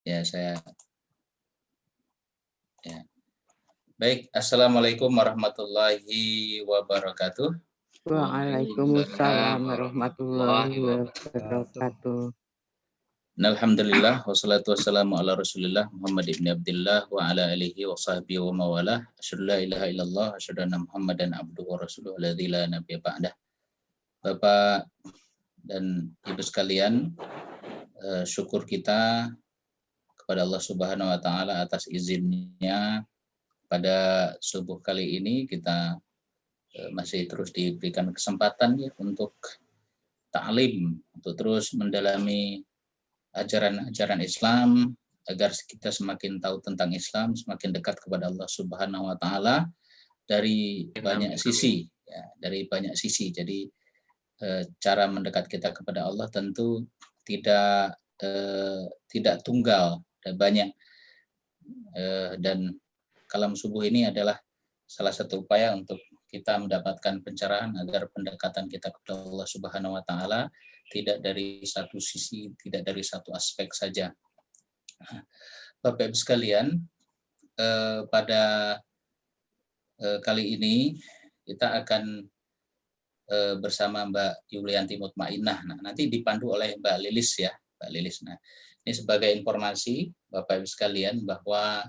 Ya, ya. Baik, Assalamualaikum warahmatullahi wabarakatuh. Waalaikumsalam warahmatullahi wabarakatuh. Alhamdulillah, wassalatu wassalamu ala rasulillah Muhammad ibn Abdullah wa ala alihi wa sahbihi wa mawalah. Asyhadu la ilaha illallah, asyhadu anna Muhammadan abduhu wa rasuluhu alladzi la nabiyya ba'dah. Bapak dan Ibu sekalian, syukur kita kepada Allah Subhanahu wa taala atas izinnya pada subuh kali ini kita masih terus diberikan kesempatan ya untuk ta'lim, untuk terus mendalami ajaran-ajaran Islam agar kita semakin tahu tentang Islam, semakin dekat kepada Allah Subhanahu wa taala dari banyak sisi ya, dari banyak sisi. Jadi cara mendekat kita kepada Allah tentu tidak tunggal dan banyak, dan kalam subuh ini adalah salah satu upaya untuk kita mendapatkan pencerahan agar pendekatan kita kepada Allah Subhanahu wa taala tidak dari satu sisi, tidak dari satu aspek saja. Bapak Ibu sekalian, pada kali ini kita akan bersama Mbak Yulianti Mutmainnah. Nah, nanti dipandu oleh Mbak Lilis ya, Mbak Lilis. Nah, ini sebagai informasi Bapak Ibu sekalian bahwa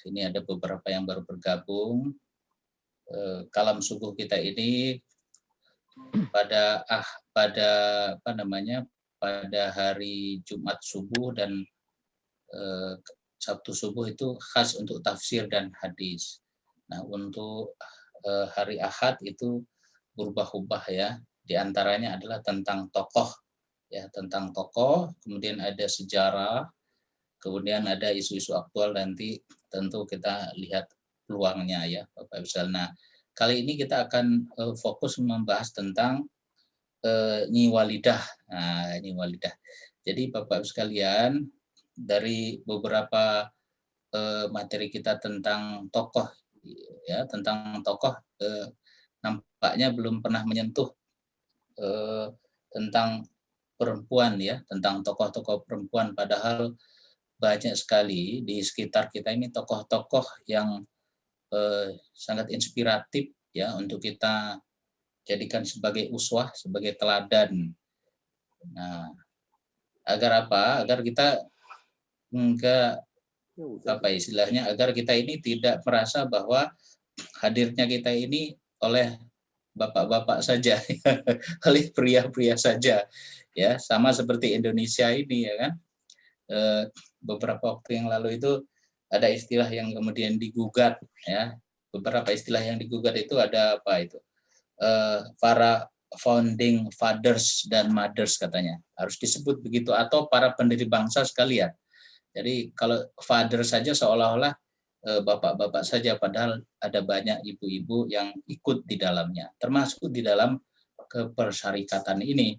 ini ada beberapa yang baru bergabung. Kalam subuh kita ini pada pada hari Jumat subuh dan Sabtu subuh itu khas untuk tafsir dan hadis. Nah, untuk hari Ahad itu berubah-ubah ya. Di antaranya adalah tentang tokoh ya, tentang tokoh, kemudian ada sejarah, kemudian ada isu-isu aktual, nanti tentu kita lihat peluangnya ya Bapak Ibu. Nah, kali ini kita akan fokus membahas tentang Nyi Walidah. Nah, Nyi Walidah. Jadi Bapak Ibu sekalian, dari beberapa materi kita tentang tokoh ya, tentang tokoh nampaknya belum pernah menyentuh tentang perempuan ya, tentang tokoh-tokoh perempuan, padahal banyak sekali di sekitar kita ini tokoh-tokoh yang sangat inspiratif ya untuk kita jadikan sebagai uswah, sebagai teladan. Nah, agar apa? Agar kita enggak istilahnya, agar kita ini tidak merasa bahwa hadirnya kita ini oleh bapak-bapak saja, oleh pria-pria saja, ya sama seperti Indonesia ini ya kan. Beberapa waktu yang lalu itu ada istilah yang kemudian digugat ya, beberapa istilah yang digugat itu ada apa itu, para founding fathers dan mothers katanya harus disebut begitu, atau para pendiri bangsa sekalian. Jadi kalau father saja seolah-olah bapak-bapak saja, padahal ada banyak ibu-ibu yang ikut di dalamnya, termasuk di dalam kepersyarikatan ini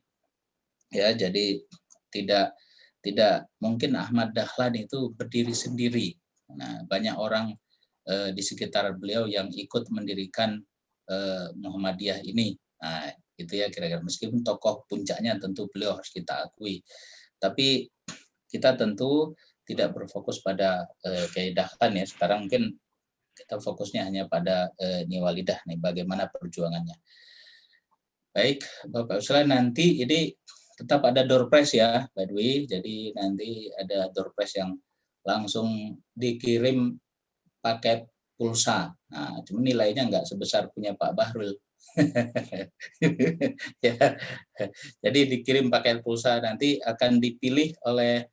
ya. Jadi tidak mungkin Ahmad Dahlan itu berdiri sendiri. Nah, banyak orang di sekitar beliau yang ikut mendirikan Muhammadiyah ini. Nah, itu ya kira-kira, meskipun tokoh puncaknya tentu beliau harus kita akui. Tapi kita tentu tidak berfokus pada Kiai Dahlan ya. Sekarang mungkin kita fokusnya hanya pada Nyi Walidah nih, bagaimana perjuangannya. Baik, Bapak Ustaz, nanti ini tetap ada door prize ya, by the way. Jadi nanti ada door prize yang langsung dikirim paket pulsa. Nah, cuma nilainya nggak sebesar punya Pak Bahrul. Ya. Jadi dikirim paket pulsa, nanti akan dipilih oleh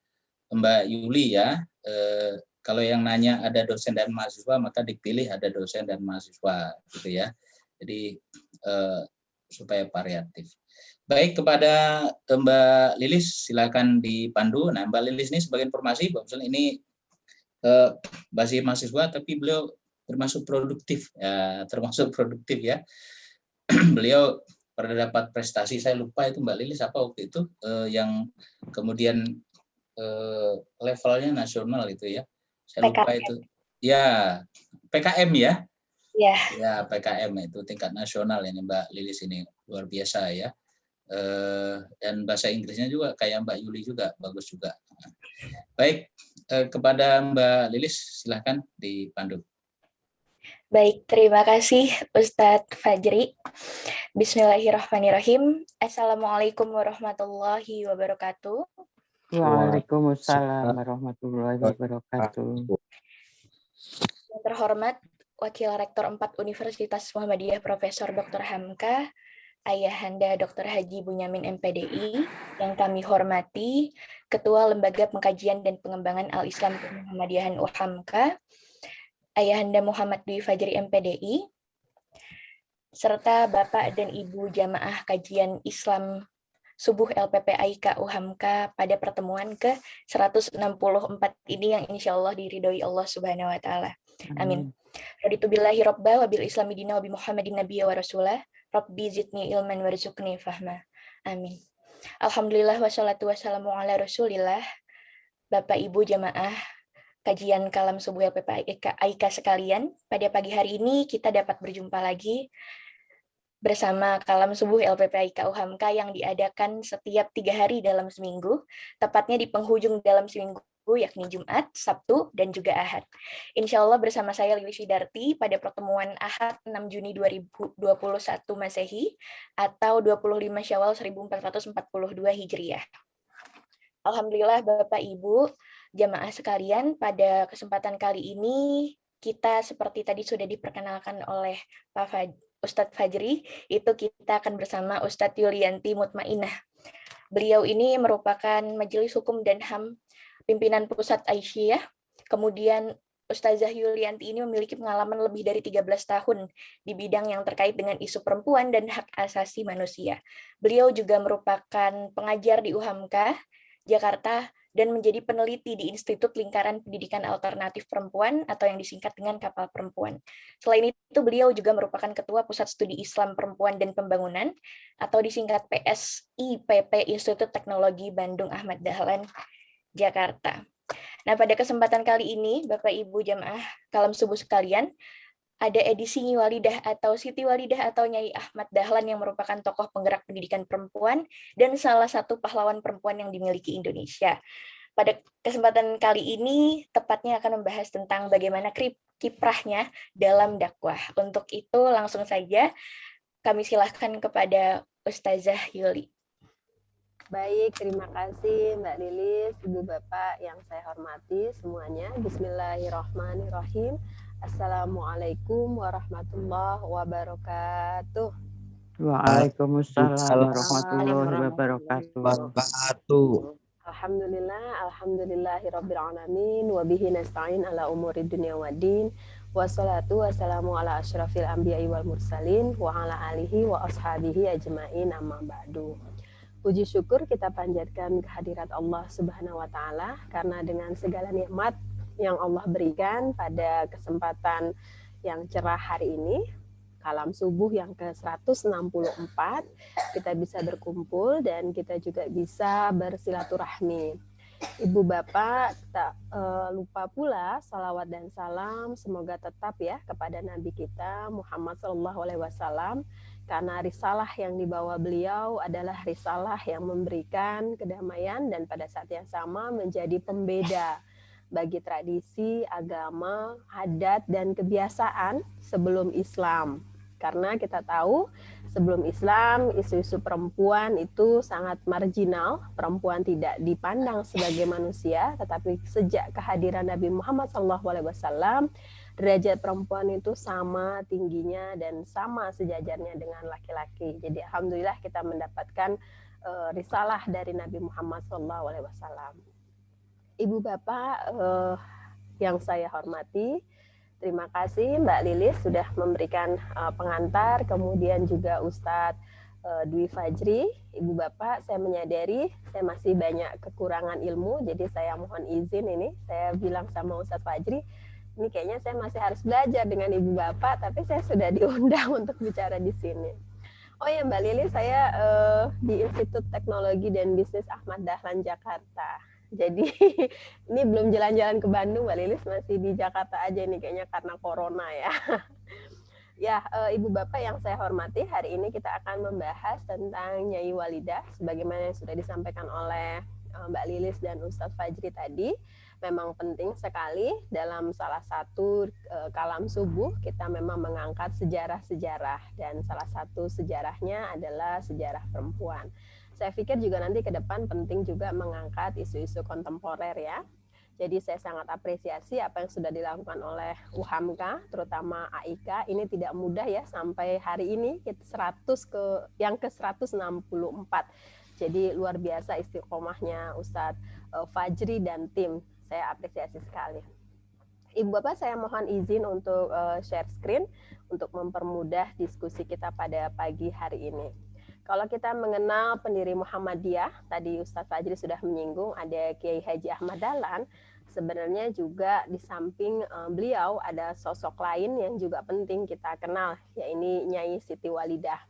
Mbak Yuli ya. Kalau yang nanya ada dosen dan mahasiswa, maka dipilih ada dosen dan mahasiswa gitu ya. Jadi supaya variatif. Baik, kepada Mbak Lilis silakan dipandu. Nah, Mbak Lilis ini sebagai informasi, Mbak Usul ini masih mahasiswa tapi beliau termasuk produktif ya. Beliau pernah dapat prestasi, saya lupa itu Mbak Lilis apa waktu itu, yang kemudian levelnya nasional itu ya. Saya lupa itu. Ya, PKM ya. Ya, PKM itu tingkat nasional ini Mbak Lilis ini, luar biasa ya. Dan bahasa Inggrisnya juga kayak Mbak Yuli juga bagus juga. Baik, kepada Mbak Lilis, silakan dipandu. Baik, terima kasih Ustadz Fajri. Bismillahirrahmanirrahim. Assalamualaikum warahmatullahi wabarakatuh. Waalaikumsalam warahmatullahi wabarakatuh. Yang terhormat Wakil Rektor 4 Universitas Muhammadiyah Profesor Dr. Hamka, Ayahanda Dr. Haji Bunyamin MPDI, yang kami hormati Ketua Lembaga Pengkajian dan Pengembangan Al-Islam Muhammadiyahan UHAMKA, Ayahanda Muhammad Dwi Fajri MPDI, serta Bapak dan Ibu Jamaah Kajian Islam Subuh LPPAIK UHAMKA pada pertemuan ke-164 ini yang insya Allah diridhoi Allah Subhanahu wa Ta'ala. Amin. Raditu billahi robba wa bil islami dina wa bi Muhammadin nabiyya wa rasulah. Rabbi zidni ilman warzuqni fahma. Amin. Alhamdulillah wassalatu wassalamu ala rasulillah. Bapak Ibu jamaah kajian kalam subuh LPPAIK sekalian, pada pagi hari ini kita dapat berjumpa lagi bersama kalam subuh LPPAIK UHAMKA yang diadakan setiap 3 hari dalam seminggu, tepatnya di penghujung dalam seminggu, yakni Jumat, Sabtu, dan juga Ahad. Insya Allah bersama saya Lilis Widarti pada pertemuan Ahad 6 Juni 2021 Masehi atau 25 Syawal 1442 Hijriah. Alhamdulillah Bapak Ibu, jamaah sekalian, pada kesempatan kali ini kita seperti tadi sudah diperkenalkan oleh Pak Ustadz Fajri, itu kita akan bersama Ustadz Yulianti Mutmainah. Beliau ini merupakan Majelis Hukum dan HAM pimpinan pusat Aisyah. Kemudian Ustazah Yulianti ini memiliki pengalaman lebih dari 13 tahun di bidang yang terkait dengan isu perempuan dan hak asasi manusia. Beliau juga merupakan pengajar di UHAMKA Jakarta dan menjadi peneliti di Institut Lingkaran Pendidikan Alternatif Perempuan atau yang disingkat dengan Kapal Perempuan. Selain itu, beliau juga merupakan Ketua Pusat Studi Islam Perempuan dan Pembangunan atau disingkat PSIPP Institut Teknologi Bandung Ahmad Dahlan, Jakarta. Nah, pada kesempatan kali ini, Bapak Ibu jamaah kalam subuh sekalian, ada edisi Nyi Walidah atau Siti Walidah atau Nyai Ahmad Dahlan yang merupakan tokoh penggerak pendidikan perempuan dan salah satu pahlawan perempuan yang dimiliki Indonesia. Pada kesempatan kali ini, tepatnya akan membahas tentang bagaimana kiprahnya dalam dakwah. Untuk itu, langsung saja kami silahkan kepada Ustazah Yuli. Baik, terima kasih Mbak Lilis, Ibu Bapak yang saya hormati semuanya. Bismillahirrahmanirrahim. Assalamualaikum warahmatullahi wabarakatuh. Waalaikumsalam warahmatullahi wabarakatuh. Alhamdulillahirabbil alamin wa bihi nasta'in ala umuri dunya waddin. Wassalatu wassalamu ala asyrafil anbiya'i wal mursalin wa ala alihi wa ashabihi ajmain amma ba'du. Puji syukur kita panjatkan kehadirat Allah Subhanahu wa Ta'ala, karena dengan segala nikmat yang Allah berikan pada kesempatan yang cerah hari ini, kalam subuh yang ke-164, kita bisa berkumpul dan kita juga bisa bersilaturahmi. Ibu Bapak, tak lupa pula salawat dan salam semoga tetap ya kepada Nabi kita Muhammad SAW, karena risalah yang dibawa beliau adalah risalah yang memberikan kedamaian dan pada saat yang sama menjadi pembeda bagi tradisi, agama, adat, dan kebiasaan sebelum Islam. Karena kita tahu sebelum Islam isu-isu perempuan itu sangat marginal, perempuan tidak dipandang sebagai manusia, tetapi sejak kehadiran Nabi Muhammad SAW, derajat perempuan itu sama tingginya dan sama sejajarnya dengan laki-laki. Jadi alhamdulillah kita mendapatkan risalah dari Nabi Muhammad SAW. Ibu Bapak yang saya hormati, terima kasih Mbak Lilis sudah memberikan pengantar, kemudian juga Ustadz Dwi Fajri. Ibu Bapak, saya menyadari saya masih banyak kekurangan ilmu, jadi saya mohon izin ini, saya bilang sama Ustadz Fajri, ini kayaknya saya masih harus belajar dengan Ibu Bapak, tapi saya sudah diundang untuk bicara di sini. Oh ya Mbak Lilis, saya di Institut Teknologi dan Bisnis Ahmad Dahlan, Jakarta. Jadi ini belum jalan-jalan ke Bandung, Mbak Lilis, masih di Jakarta aja nih kayaknya karena corona ya. Ya, Ibu Bapak yang saya hormati, hari ini kita akan membahas tentang Nyai Walidah sebagaimana yang sudah disampaikan oleh Mbak Lilis dan Ustadz Fajri tadi, memang penting sekali dalam salah satu kalam subuh kita memang mengangkat sejarah-sejarah, dan salah satu sejarahnya adalah sejarah perempuan. Saya pikir juga nanti ke depan penting juga mengangkat isu-isu kontemporer ya. Jadi saya sangat apresiasi apa yang sudah dilakukan oleh UHAMKA, terutama AIK. Ini tidak mudah ya, sampai hari ini yang ke 164. Jadi luar biasa istiqomahnya Ustadz Fajri dan tim. Saya apresiasi sekali. Ibu Bapak, saya mohon izin untuk share screen untuk mempermudah diskusi kita pada pagi hari ini. Kalau kita mengenal pendiri Muhammadiyah, tadi Ustadz Fajri sudah menyinggung ada Kiai Haji Ahmad Dahlan, sebenarnya juga di samping beliau ada sosok lain yang juga penting kita kenal, yaitu Nyai Siti Walidah.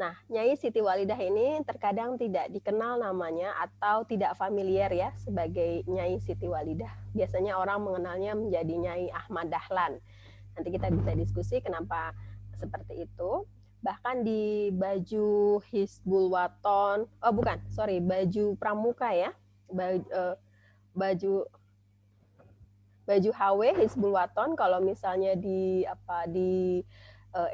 Nah, Nyai Siti Walidah ini terkadang tidak dikenal namanya atau tidak familiar ya sebagai Nyai Siti Walidah. Biasanya orang mengenalnya menjadi Nyai Ahmad Dahlan. Nanti kita bisa diskusi kenapa seperti itu. Bahkan di baju Hizbul Waton, baju pramuka ya, baju HW Hizbul Waton, kalau misalnya di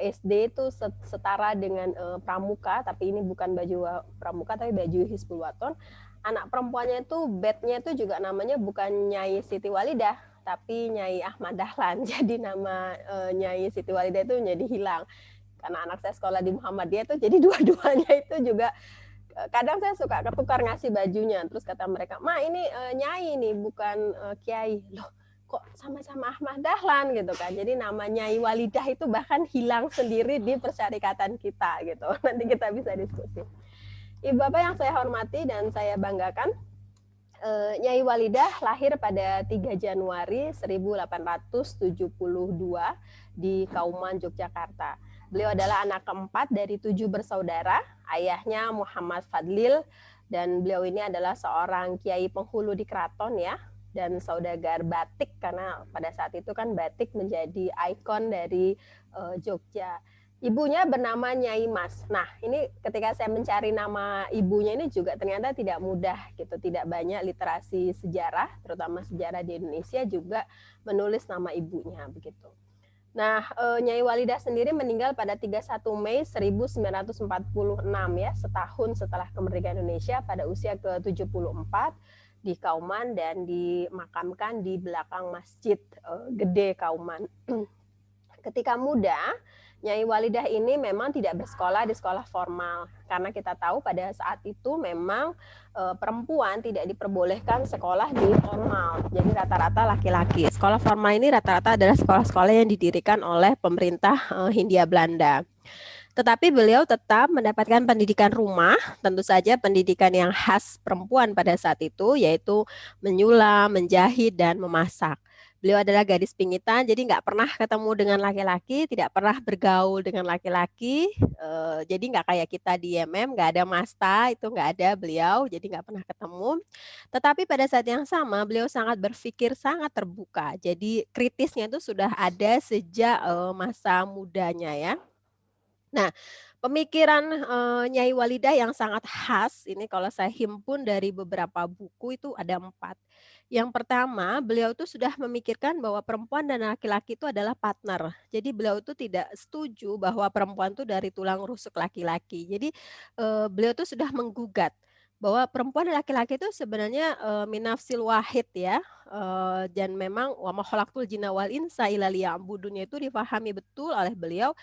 SD itu setara dengan pramuka, tapi ini bukan baju pramuka tapi baju Hizbul Waton. Anak perempuannya itu bednya itu juga namanya bukan Nyai Siti Walidah, tapi Nyai Ahmad Dahlan. Jadi nama Nyai Siti Walidah itu menjadi hilang. Karena anak saya sekolah di Muhammadiyah itu, jadi dua-duanya itu juga kadang saya suka ketukar ngasih bajunya. Terus kata mereka, "Ma, ini Nyai nih, bukan Kiai." Loh, kok sama-sama Ahmad Dahlan gitu kan. Jadi nama Nyai Walidah itu bahkan hilang sendiri di persyarikatan kita gitu. Nanti kita bisa diskusi. Ibu Bapak yang saya hormati dan saya banggakan, Nyai Walidah lahir pada 3 Januari 1872 di Kauman, Yogyakarta. Beliau adalah anak keempat dari 7 bersaudara. Ayahnya Muhammad Fadlil, dan beliau ini adalah seorang kiai penghulu di keraton ya, dan saudagar batik, karena pada saat itu kan batik menjadi ikon dari Jogja. Ibunya bernama Nyai Mas. Nah, ini ketika saya mencari nama ibunya ini juga ternyata tidak mudah gitu, tidak banyak literasi sejarah, terutama sejarah di Indonesia juga menulis nama ibunya begitu. Nah, Nyai Walidah sendiri meninggal pada 31 Mei 1946 ya, setahun setelah kemerdekaan Indonesia pada usia ke-74 di Kauman, dan dimakamkan di belakang Masjid Gede Kauman. Ketika muda, Nyai Walidah ini memang tidak bersekolah di sekolah formal, karena kita tahu pada saat itu memang perempuan tidak diperbolehkan sekolah di formal. Jadi rata-rata laki-laki. Sekolah formal ini rata-rata adalah sekolah-sekolah yang didirikan oleh pemerintah Hindia Belanda. Tetapi beliau tetap mendapatkan pendidikan rumah, tentu saja pendidikan yang khas perempuan pada saat itu, yaitu menyulam, menjahit, dan memasak. Beliau adalah gadis pingitan, jadi nggak pernah ketemu dengan laki-laki, tidak pernah bergaul dengan laki-laki. Jadi nggak kayak kita di YMM, nggak ada masta, itu nggak ada beliau, jadi nggak pernah ketemu. Tetapi pada saat yang sama, beliau sangat berpikir sangat terbuka. Jadi kritisnya itu sudah ada sejak masa mudanya ya. Nah, pemikiran Nyai Walidah yang sangat khas, ini kalau saya himpun dari beberapa buku itu ada 4. Yang pertama, beliau itu sudah memikirkan bahwa perempuan dan laki-laki itu adalah partner. Jadi beliau itu tidak setuju bahwa perempuan itu dari tulang rusuk laki-laki. Jadi beliau itu sudah menggugat bahwa perempuan dan laki-laki itu sebenarnya minafsil wahid ya. Dan memang wa ma khalaqtul jinna wal insa illa liya'budun itu difahami betul oleh beliau.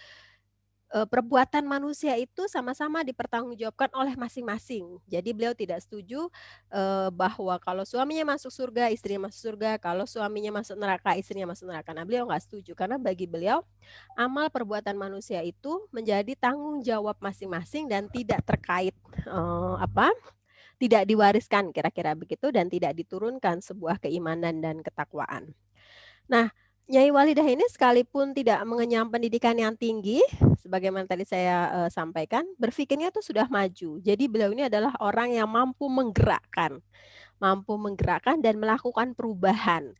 Perbuatan manusia itu sama-sama dipertanggungjawabkan oleh masing-masing. Jadi beliau tidak setuju bahwa kalau suaminya masuk surga, istrinya masuk surga. Kalau suaminya masuk neraka, istrinya masuk neraka. Nah, beliau nggak setuju karena bagi beliau amal perbuatan manusia itu menjadi tanggung jawab masing-masing dan tidak terkait tidak diwariskan kira-kira begitu, dan tidak diturunkan sebuah keimanan dan ketakwaan. Nah, Nyai Walidah ini sekalipun tidak mengenyam pendidikan yang tinggi, sebagaimana tadi saya sampaikan, berpikirnya itu sudah maju. Jadi beliau ini adalah orang yang mampu menggerakkan dan melakukan perubahan.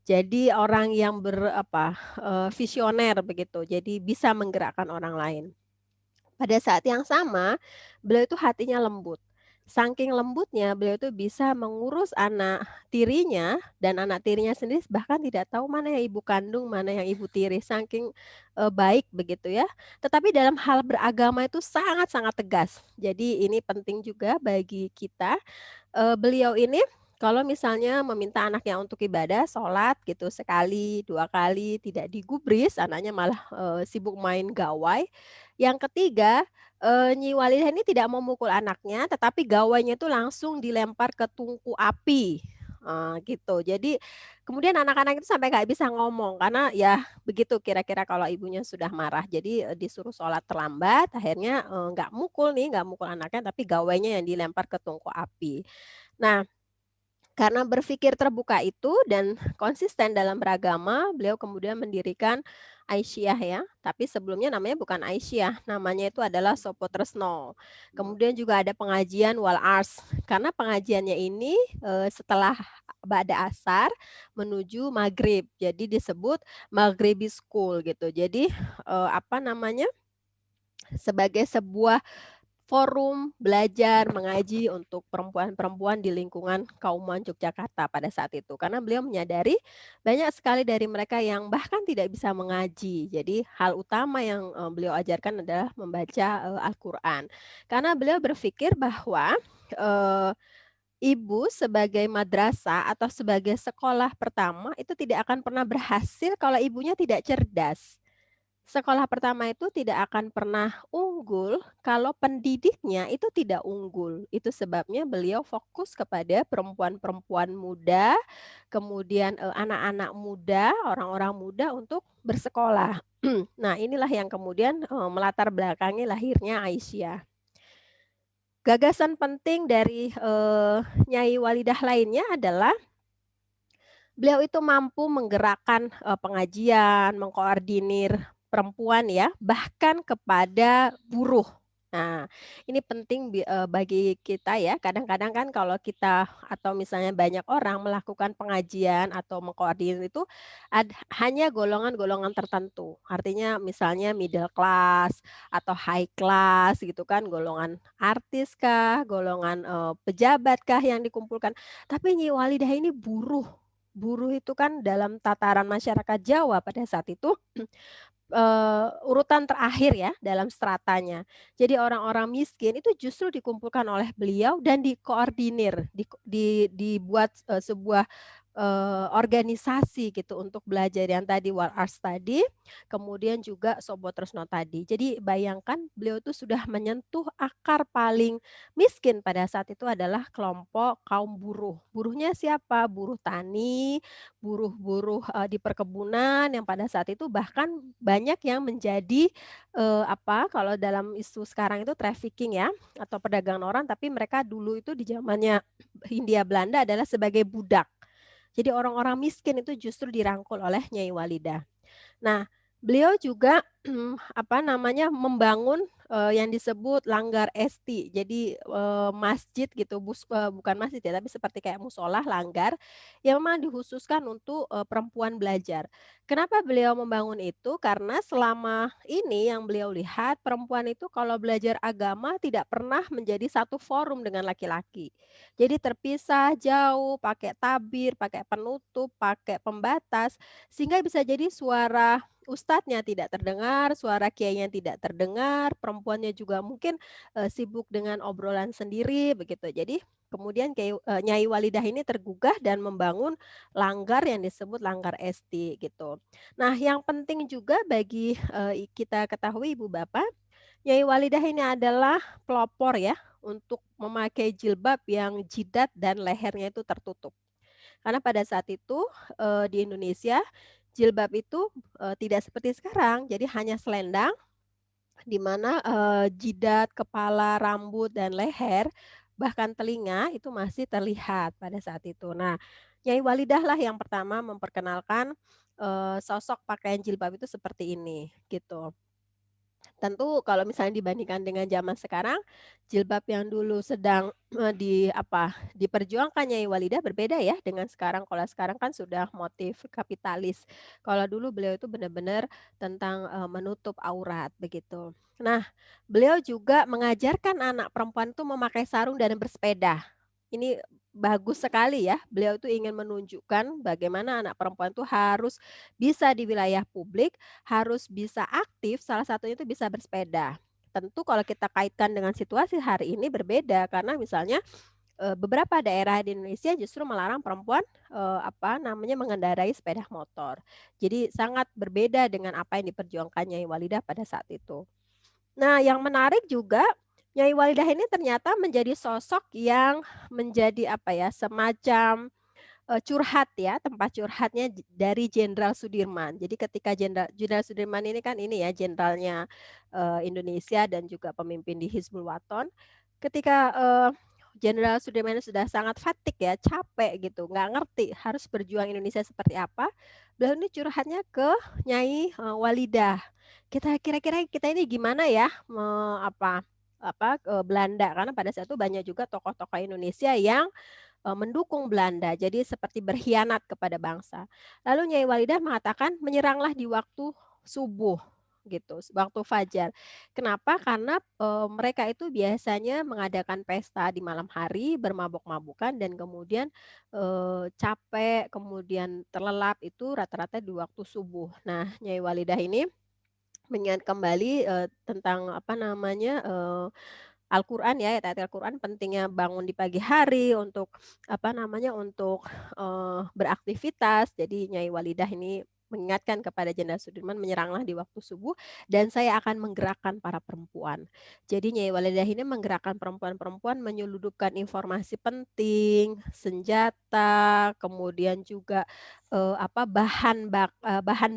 Jadi orang yang visioner begitu. Jadi bisa menggerakkan orang lain. Pada saat yang sama, beliau itu hatinya lembut. saking lembutnya beliau itu bisa mengurus anak tirinya dan anak tirinya sendiri bahkan tidak tahu mana yang ibu kandung, mana yang ibu tiri, saking, baik begitu ya. Tetapi dalam hal beragama itu sangat-sangat tegas. Jadi ini penting juga bagi kita, beliau ini kalau misalnya meminta anaknya untuk ibadah, sholat gitu sekali, 2 kali, tidak digubris, anaknya malah, sibuk main gawai. Yang ketiga, Nyi Walidah ini tidak memukul anaknya, tetapi gawainya itu langsung dilempar ke tungku api, gitu. Jadi kemudian anak-anak itu sampai nggak bisa ngomong karena ya begitu kira-kira kalau ibunya sudah marah. Jadi, disuruh sholat terlambat, akhirnya, nggak mukul nih, nggak mukul anaknya, tapi gawainya yang dilempar ke tungku api. Nah, karena berpikir terbuka itu dan konsisten dalam beragama, beliau kemudian mendirikan Aisyah ya, tapi sebelumnya namanya bukan Aisyah, namanya itu adalah Sopo Tresno. Kemudian juga ada pengajian Wal Ars, karena pengajiannya ini setelah Ba'da Asar menuju Maghrib, jadi disebut Maghribi School gitu. Jadi apa namanya, sebagai sebuah forum belajar mengaji untuk perempuan-perempuan di lingkungan Kauman Yogyakarta pada saat itu. Karena beliau menyadari banyak sekali dari mereka yang bahkan tidak bisa mengaji. Jadi hal utama yang beliau ajarkan adalah membaca Al-Quran. Karena beliau berpikir bahwa eh, ibu sebagai madrasah atau sebagai sekolah pertama itu tidak akan pernah berhasil kalau ibunya tidak cerdas. Sekolah pertama itu tidak akan pernah unggul kalau pendidiknya itu tidak unggul. Itu sebabnya beliau fokus kepada perempuan-perempuan muda, kemudian anak-anak muda, orang-orang muda untuk bersekolah. Nah, inilah yang kemudian melatar belakangi lahirnya Aisyah. Gagasan penting dari Nyai Walidah lainnya adalah beliau itu mampu menggerakkan, pengajian, mengkoordinir perempuan ya, bahkan kepada buruh. Nah, ini penting bagi kita ya, kadang-kadang kan kalau kita atau misalnya banyak orang melakukan pengajian atau mengkoordinir itu hanya golongan-golongan tertentu. Artinya misalnya middle class atau high class gitu kan, golongan artis kah, golongan, pejabat kah yang dikumpulkan. Tapi Nyi Walidah ini buruh. Buruh itu kan dalam tataran masyarakat Jawa pada saat itu, urutan terakhir ya dalam stratanya. Jadi orang-orang miskin itu justru dikumpulkan oleh beliau dan dikoordinir, dibuat, sebuah, organisasi gitu untuk belajar yang tadi War Ars tadi, kemudian juga Sobo Tresno tadi. Jadi bayangkan beliau itu sudah menyentuh akar paling miskin pada saat itu adalah kelompok kaum buruh. Buruhnya siapa? Buruh tani, buruh-buruh, di perkebunan yang pada saat itu bahkan banyak yang menjadi, apa, kalau dalam isu sekarang itu trafficking ya, atau perdagangan orang, tapi mereka dulu itu di zamannya Hindia Belanda adalah sebagai budak. Jadi orang-orang miskin itu justru dirangkul oleh Nyai Walidah. Nah, beliau juga apa namanya, membangun, yang disebut Langgar Esti. Jadi, masjid gitu, bukan masjid ya, tapi seperti kayak musola, langgar, yang memang dikhususkan untuk, perempuan belajar. Kenapa beliau membangun itu? Karena selama ini yang beliau lihat, perempuan itu kalau belajar agama tidak pernah menjadi satu forum dengan laki-laki. Jadi terpisah, jauh, pakai tabir, pakai penutup, pakai pembatas, sehingga bisa jadi suara ustadznya tidak terdengar, suara kiainya tidak terdengar, perempuannya juga mungkin, sibuk dengan obrolan sendiri begitu. Jadi kemudian Nyai Walidah ini tergugah dan membangun langgar yang disebut Langgar Esti gitu. Nah yang penting juga bagi, kita ketahui Ibu Bapak, Nyai Walidah ini adalah pelopor ya untuk memakai jilbab yang jidat dan lehernya itu tertutup. Karena pada saat itu, di Indonesia jilbab itu, tidak seperti sekarang, jadi hanya selendang di mana, jidat, kepala, rambut, dan leher, bahkan telinga itu masih terlihat pada saat itu. Nah, Nyai Walidah lah yang pertama memperkenalkan, sosok pakaian jilbab itu seperti ini, gitu. Tentu kalau misalnya dibandingkan dengan zaman sekarang, jilbab yang dulu sedang diperjuangkan Nyai Walidah berbeda ya dengan sekarang. Kalau sekarang kan sudah motif kapitalis. Kalau dulu beliau itu benar-benar tentang menutup aurat begitu. Nah, beliau juga mengajarkan anak perempuan itu memakai sarung dan bersepeda. Ini bagus sekali ya. Beliau itu ingin menunjukkan bagaimana anak perempuan itu harus bisa di wilayah publik, harus bisa aktif, salah satunya itu bisa bersepeda. Tentu kalau kita kaitkan dengan situasi hari ini berbeda karena misalnya, beberapa daerah di Indonesia justru melarang perempuan, mengendarai sepeda motor. Jadi sangat berbeda dengan apa yang diperjuangkan Nyai Walidah pada saat itu. Nah, yang menarik juga, Nyai Walidah ini ternyata menjadi sosok yang menjadi semacam curhat ya, tempat curhatnya dari Jenderal Sudirman. Jadi ketika Jenderal Sudirman ini kan ini ya jenderalnya, Indonesia dan juga pemimpin di Hizbul Wathan. Ketika, Jenderal Sudirman ini sudah sangat fatigue ya, capek gitu, nggak ngerti harus berjuang Indonesia seperti apa, beliau ini curhatnya ke Nyai, Walidah. Kira-kira kita ini gimana ya Belanda, karena pada saat itu banyak juga tokoh-tokoh Indonesia yang mendukung Belanda, jadi seperti berkhianat kepada bangsa. Lalu Nyai Walidah mengatakan, menyeranglah di waktu subuh, gitu, waktu fajar. Kenapa? Karena, mereka itu biasanya mengadakan pesta di malam hari, bermabuk-mabukan dan kemudian, capek, kemudian terlelap itu rata-rata di waktu subuh. Nah, Nyai Walidah ini mengingat kembali, tentang Al-Quran ya, ayat-ayat Al-Quran pentingnya bangun di pagi hari untuk beraktivitas. Jadi Nyai Walidah ini mengingatkan kepada Jenderal Sudirman menyeranglah di waktu subuh dan saya akan menggerakkan para perempuan. Jadi Nyai Walidah ini menggerakkan perempuan-perempuan menyeludupkan informasi penting, senjata, kemudian juga bahan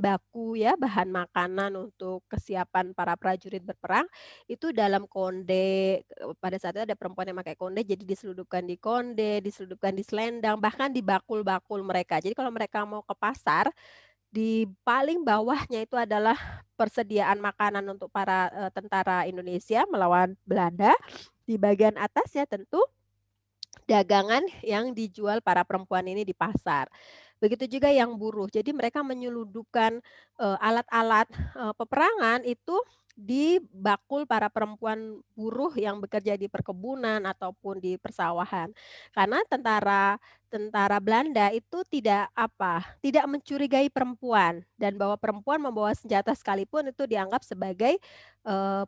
baku ya, bahan makanan untuk kesiapan para prajurit berperang itu dalam konde, pada saat itu ada perempuan yang pakai konde, jadi diseludupkan di konde, diseludupkan di selendang, bahkan di bakul-bakul mereka. Jadi kalau mereka mau ke pasar, di paling bawahnya itu adalah persediaan makanan untuk para, tentara Indonesia melawan Belanda, di bagian atasnya tentu dagangan yang dijual para perempuan ini di pasar. Begitu juga yang buruh. Jadi mereka menyeludupkan, alat-alat, peperangan itu di bakul para perempuan buruh yang bekerja di perkebunan ataupun di persawahan. Karena tentara tentara Belanda itu tidak mencurigai perempuan dan bahwa perempuan membawa senjata sekalipun itu dianggap sebagai,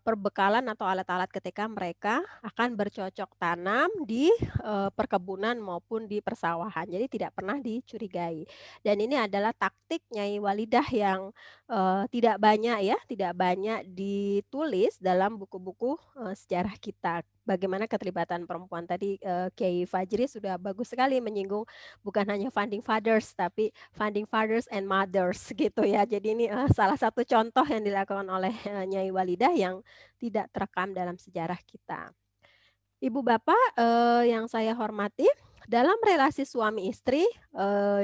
perbekalan atau alat-alat ketika mereka akan bercocok tanam di perkebunan maupun di persawahan. Jadi tidak pernah dicurigai. Dan ini adalah taktik Nyai Walidah yang, tidak banyak ditulis dalam buku-buku, sejarah kita. Bagaimana keterlibatan perempuan tadi, Kiai Fajri sudah bagus sekali menyinggung bukan hanya founding fathers, tapi founding fathers and mothers gitu ya. Jadi ini, salah satu contoh yang dilakukan oleh, Nyai Walidah yang tidak terekam dalam sejarah kita. Ibu Bapak, yang saya hormati, dalam relasi suami istri,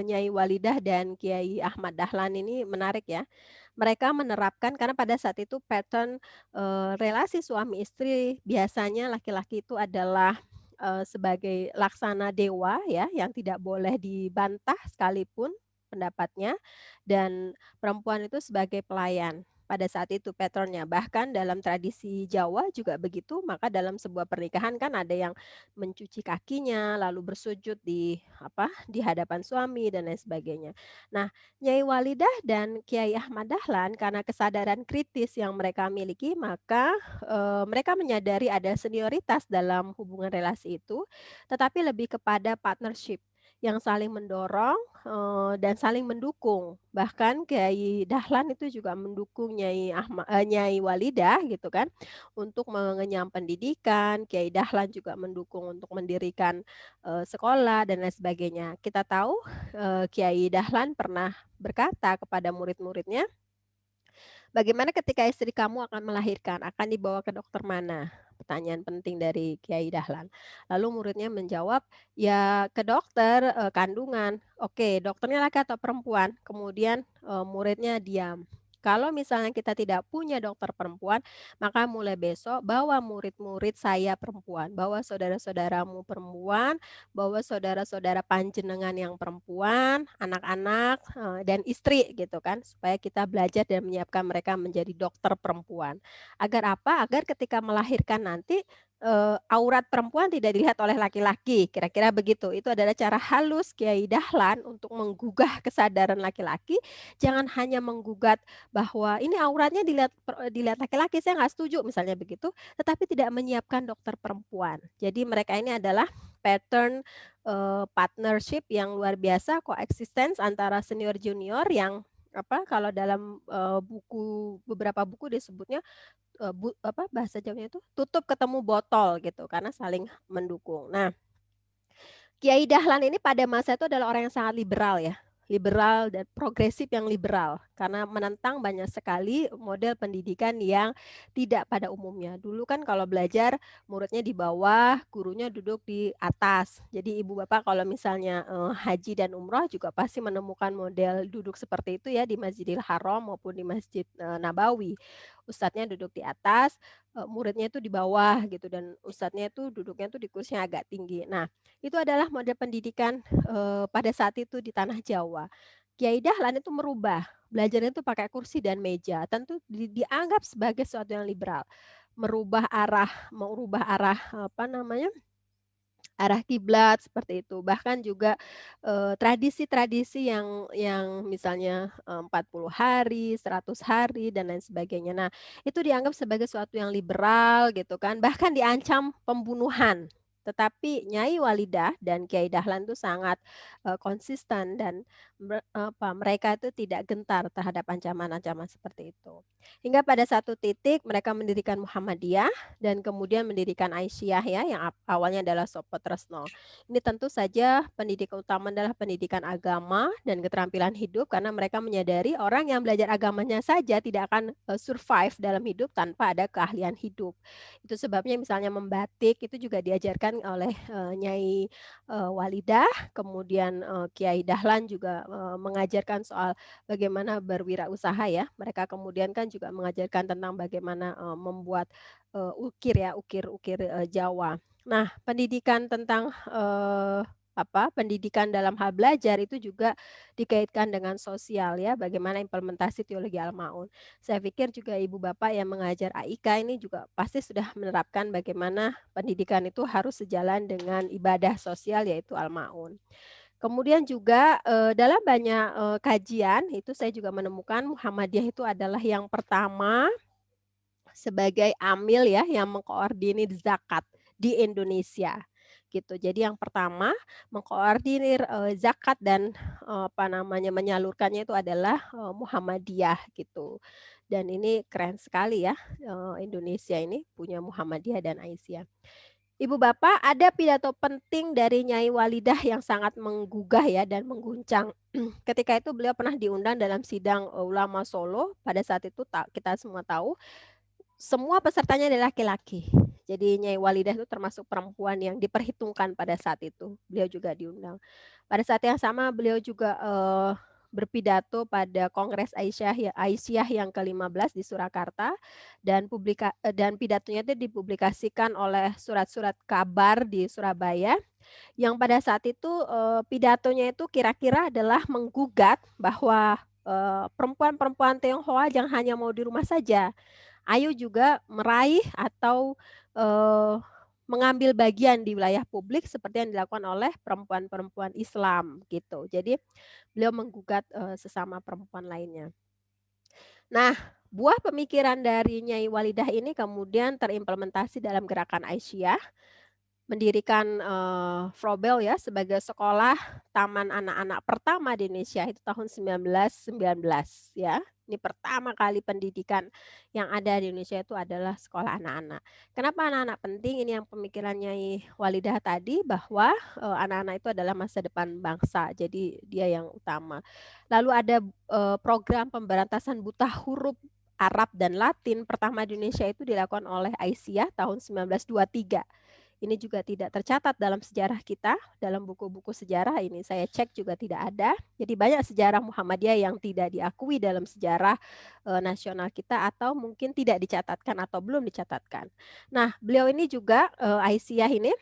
Nyai Walidah dan Kiai Ahmad Dahlan ini menarik ya. Mereka menerapkan karena pada saat itu pattern, relasi suami istri biasanya laki-laki itu adalah, sebagai laksana dewa ya, yang tidak boleh dibantah sekalipun pendapatnya, dan perempuan itu sebagai pelayan. Pada saat itu pattern-nya. Bahkan dalam tradisi Jawa juga begitu, maka dalam sebuah pernikahan kan ada yang mencuci kakinya, lalu bersujud di hadapan suami dan lain sebagainya. Nah, Nyai Walidah dan Kiai Ahmad Dahlan karena kesadaran kritis yang mereka miliki, maka, mereka menyadari ada senioritas dalam hubungan relasi itu, tetapi lebih kepada partnership yang saling mendorong, dan saling mendukung. Bahkan Kiai Dahlan itu juga mendukung Nyai Walidah gitu kan, untuk mengenyam pendidikan, Kiai Dahlan juga mendukung untuk mendirikan, sekolah dan lain sebagainya. Kita tahu, Kiai Dahlan pernah berkata kepada murid-muridnya, "Bagaimana ketika istri kamu akan melahirkan? Akan dibawa ke dokter mana?" Pertanyaan penting dari Kiai Dahlan. Lalu muridnya menjawab, "Ya ke dokter, kandungan." "Oke, dokternya laki atau perempuan?" Kemudian, muridnya diam. Kalau misalnya kita tidak punya dokter perempuan, maka mulai besok bawa murid-murid saya perempuan, bawa saudara-saudaramu perempuan, bawa saudara-saudara panjenengan yang perempuan, anak-anak, dan istri gitu kan, supaya kita belajar dan menyiapkan mereka menjadi dokter perempuan. Agar apa? Agar ketika melahirkan nanti aurat perempuan tidak dilihat oleh laki-laki, kira-kira begitu. Itu adalah cara halus Kiai Dahlan untuk menggugah kesadaran laki-laki. Jangan hanya menggugat bahwa ini auratnya dilihat laki-laki, saya nggak setuju misalnya begitu, tetapi tidak menyiapkan dokter perempuan. Jadi mereka ini adalah pattern partnership yang luar biasa, coexistence antara senior junior yang kalau dalam beberapa buku disebutnya bahasa Jawanya itu tutup ketemu botol gitu karena saling mendukung. Nah, Kiai Dahlan ini pada masa itu adalah orang yang sangat liberal ya. Liberal dan progresif yang liberal karena menentang banyak sekali model pendidikan yang tidak pada umumnya. Dulu kan kalau belajar muridnya di bawah, gurunya duduk di atas. Jadi ibu bapak kalau misalnya haji dan umroh juga pasti menemukan model duduk seperti itu ya di Masjidil Haram maupun di Masjid Nabawi. Ustadznya duduk di atas, muridnya itu di bawah gitu dan ustadznya itu duduknya tuh di kursi yang agak tinggi. Nah, itu adalah model pendidikan pada saat itu di tanah Jawa. Kiai Dahlan itu merubah, belajarnya itu pakai kursi dan meja. Tentu dianggap sebagai sesuatu yang liberal. Merubah arah arah kiblat seperti itu. Bahkan juga tradisi-tradisi yang misalnya 40 hari, 100 hari dan lain sebagainya. Nah, itu dianggap sebagai sesuatu yang liberal gitu kan. Bahkan diancam pembunuhan. Tetapi Nyai Walidah dan Kiai Dahlan itu sangat konsisten dan mereka itu tidak gentar terhadap ancaman-ancaman seperti itu. Hingga pada satu titik mereka mendirikan Muhammadiyah dan kemudian mendirikan Aisyah ya yang awalnya adalah Sopo Tresno. Ini tentu saja pendidikan utama adalah pendidikan agama dan keterampilan hidup karena mereka menyadari orang yang belajar agamanya saja tidak akan survive dalam hidup tanpa ada keahlian hidup. Itu sebabnya misalnya membatik itu juga diajarkan oleh Nyai Walidah, kemudian Kiai Dahlan juga mengajarkan soal bagaimana berwirausaha ya. Mereka kemudian kan juga mengajarkan tentang bagaimana membuat ukir Jawa. Nah, pendidikan tentang pendidikan dalam hal belajar itu juga dikaitkan dengan sosial ya, bagaimana implementasi teologi Al-Maun. Saya pikir juga ibu bapak yang mengajar AIK ini juga pasti sudah menerapkan bagaimana pendidikan itu harus sejalan dengan ibadah sosial yaitu Al-Maun. Kemudian juga dalam banyak kajian itu saya juga menemukan Muhammadiyah itu adalah yang pertama sebagai amil ya yang mengkoordinir zakat di Indonesia gitu. Jadi yang pertama mengkoordinir zakat dan menyalurkannya itu adalah Muhammadiyah gitu. Dan ini keren sekali ya Indonesia ini punya Muhammadiyah dan Aisyah. Ibu Bapak, ada pidato penting dari Nyai Walidah yang sangat menggugah ya dan mengguncang. Ketika itu beliau pernah diundang dalam sidang ulama Solo. Pada saat itu kita semua tahu semua pesertanya adalah laki-laki. Jadi Nyai Walidah itu termasuk perempuan yang diperhitungkan pada saat itu. Beliau juga diundang. Pada saat yang sama beliau juga berpidato pada Kongres Aisyah yang ke-15 di Surakarta dan pidatonya itu dipublikasikan oleh surat-surat kabar di Surabaya yang pada saat itu pidatonya itu kira-kira adalah menggugat bahwa perempuan-perempuan Tionghoa jangan hanya mau di rumah saja. Ayo juga meraih atau mengambil bagian di wilayah publik seperti yang dilakukan oleh perempuan-perempuan Islam gitu. Jadi beliau menggugat sesama perempuan lainnya. Nah, buah pemikiran dari Nyai Walidah ini kemudian terimplementasi dalam gerakan Aisyah, mendirikan Frobel ya sebagai sekolah taman anak-anak pertama di Indonesia itu tahun 1919 ya. Ini pertama kali pendidikan yang ada di Indonesia itu adalah sekolah anak-anak. Kenapa anak-anak penting? Ini yang pemikiran Nyai Walidah tadi bahwa anak-anak itu adalah masa depan bangsa. Jadi dia yang utama. Lalu ada program pemberantasan buta huruf Arab dan Latin pertama di Indonesia itu dilakukan oleh Aisyah tahun 1923. Ini juga tidak tercatat dalam sejarah kita, dalam buku-buku sejarah ini saya cek juga tidak ada. Jadi banyak sejarah Muhammadiyah yang tidak diakui dalam sejarah nasional kita atau mungkin tidak dicatatkan atau belum dicatatkan. Nah, beliau ini juga Aisyah ini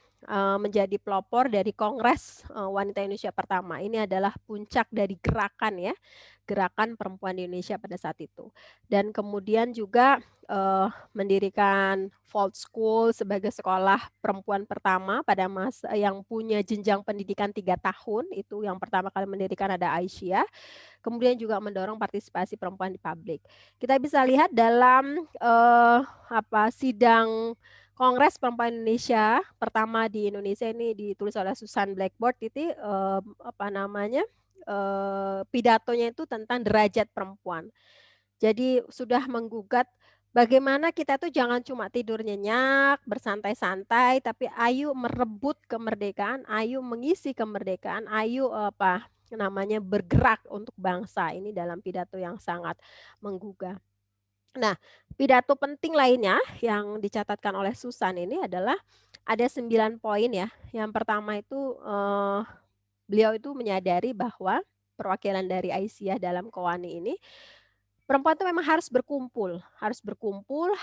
menjadi pelopor dari Kongres Wanita Indonesia pertama. Ini adalah puncak dari gerakan ya, gerakan perempuan di Indonesia pada saat itu. Dan kemudian juga mendirikan Volt School sebagai sekolah perempuan pertama pada masa yang punya jenjang pendidikan 3 tahun. Itu yang pertama kali mendirikan ada Aisyah. Kemudian juga mendorong partisipasi perempuan di publik. Kita bisa lihat dalam sidang Kongres Perempuan Indonesia pertama di Indonesia ini ditulis oleh Susan Blackboard itu pidatonya itu tentang derajat perempuan. Jadi sudah menggugat bagaimana kita tuh jangan cuma tidur nyenyak, bersantai-santai, tapi ayo merebut kemerdekaan, ayo mengisi kemerdekaan, ayo bergerak untuk bangsa. Ini dalam pidato yang sangat menggugah. Nah, pidato penting lainnya yang dicatatkan oleh Susan ini adalah ada 9 poin ya. Yang pertama itu beliau itu menyadari bahwa perwakilan dari Aisyah dalam Qawani ini perempuan itu memang harus berkumpul,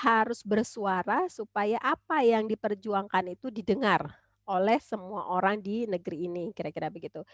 harus bersuara supaya apa yang diperjuangkan itu didengar oleh semua orang di negeri ini, kira-kira begitu.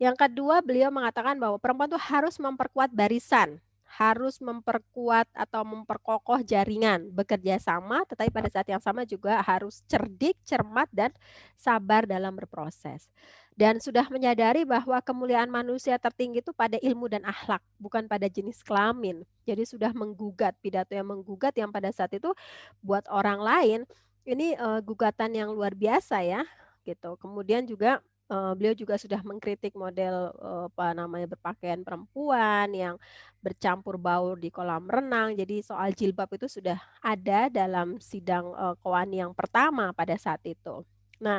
Yang kedua, beliau mengatakan bahwa perempuan itu harus memperkuat barisan, harus memperkuat atau memperkokoh jaringan, bekerja sama, tetapi pada saat yang sama juga harus cerdik, cermat, dan sabar dalam berproses. Dan sudah menyadari bahwa kemuliaan manusia tertinggi itu pada ilmu dan akhlak, bukan pada jenis kelamin. Jadi sudah menggugat, pidato yang menggugat yang pada saat itu buat orang lain, ini gugatan yang luar biasa ya, gitu. Kemudian juga beliau juga sudah mengkritik model berpakaian perempuan yang bercampur baur di kolam renang. Jadi soal jilbab itu sudah ada dalam sidang Qawani yang pertama pada saat itu. Nah,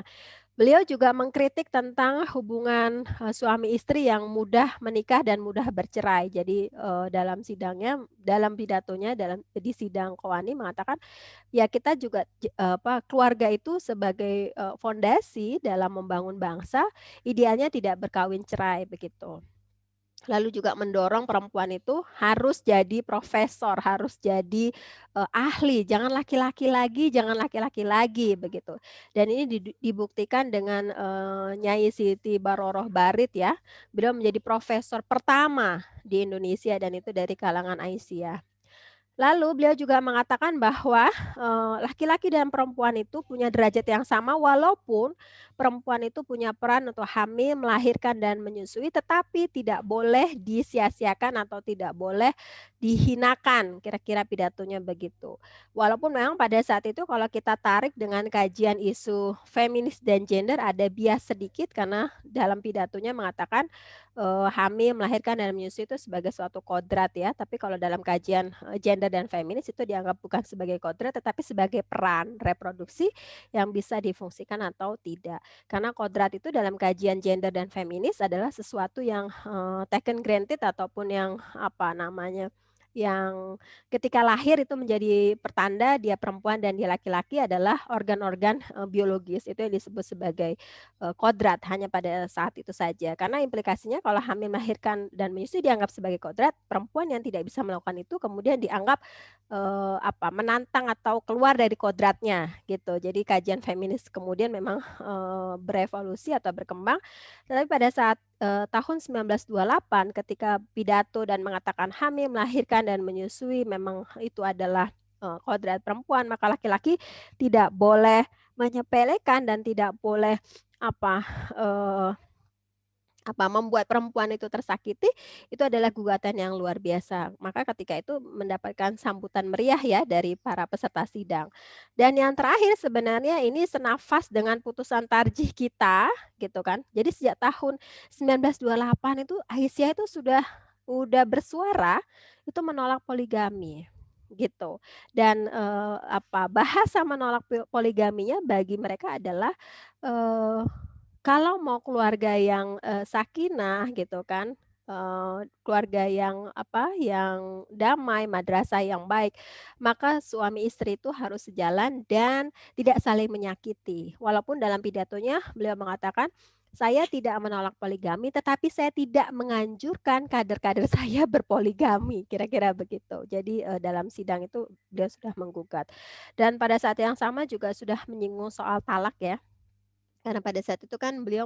beliau juga mengkritik tentang hubungan suami istri yang mudah menikah dan mudah bercerai. Jadi dalam sidangnya, dalam pidatonya, di sidang Qawani mengatakan ya kita juga keluarga itu sebagai fondasi dalam membangun bangsa, idealnya tidak berkawin cerai begitu. Lalu juga mendorong perempuan itu harus jadi profesor, harus jadi ahli, jangan laki-laki lagi begitu. Dan ini dibuktikan dengan Nyai Siti Baroroh Barit ya. Beliau menjadi profesor pertama di Indonesia dan itu dari kalangan Aisyah. Lalu beliau juga mengatakan bahwa laki-laki dan perempuan itu punya derajat yang sama walaupun perempuan itu punya peran untuk hamil, melahirkan dan menyusui tetapi tidak boleh disia-siakan atau tidak boleh dihinakan, kira-kira pidatonya begitu. Walaupun memang pada saat itu kalau kita tarik dengan kajian isu feminis dan gender ada bias sedikit karena dalam pidatonya mengatakan hamil, melahirkan dan menyusui itu sebagai suatu kodrat ya, tapi kalau dalam kajian gender dan feminis itu dianggap bukan sebagai kodrat tetapi sebagai peran reproduksi yang bisa difungsikan atau tidak. Karena kodrat itu dalam kajian gender dan feminis adalah sesuatu yang taken granted ataupun yang yang ketika lahir itu menjadi pertanda dia perempuan dan dia laki-laki adalah organ-organ biologis itu yang disebut sebagai kodrat hanya pada saat itu saja. Karena implikasinya kalau hamil, melahirkan dan menyusui dianggap sebagai kodrat, perempuan yang tidak bisa melakukan itu kemudian dianggap menantang atau keluar dari kodratnya gitu. Jadi kajian feminis kemudian memang berevolusi atau berkembang. Tetapi pada saat tahun 1928 ketika pidato dan mengatakan hamil, melahirkan dan menyusui memang itu adalah kodrat perempuan, maka laki-laki tidak boleh menyepelekan dan tidak boleh membuat perempuan itu tersakiti, itu adalah gugatan yang luar biasa. Maka ketika itu mendapatkan sambutan meriah ya dari para peserta sidang. Dan yang terakhir sebenarnya ini senafas dengan putusan tarjih kita, gitu kan. Jadi sejak tahun 1928 itu Aisyah itu sudah bersuara itu menolak poligami gitu. Dan bahasa menolak poligaminya bagi mereka adalah kalau mau keluarga yang sakinah gitu kan, keluarga yang yang damai, madrasah yang baik, maka suami istri itu harus sejalan dan tidak saling menyakiti. Walaupun dalam pidatonya beliau mengatakan, saya tidak menolak poligami, tetapi saya tidak menganjurkan kader-kader saya berpoligami, kira-kira begitu. Jadi dalam sidang itu dia sudah menggugat. Dan pada saat yang sama juga sudah menyinggung soal talak ya. Karena pada saat itu kan beliau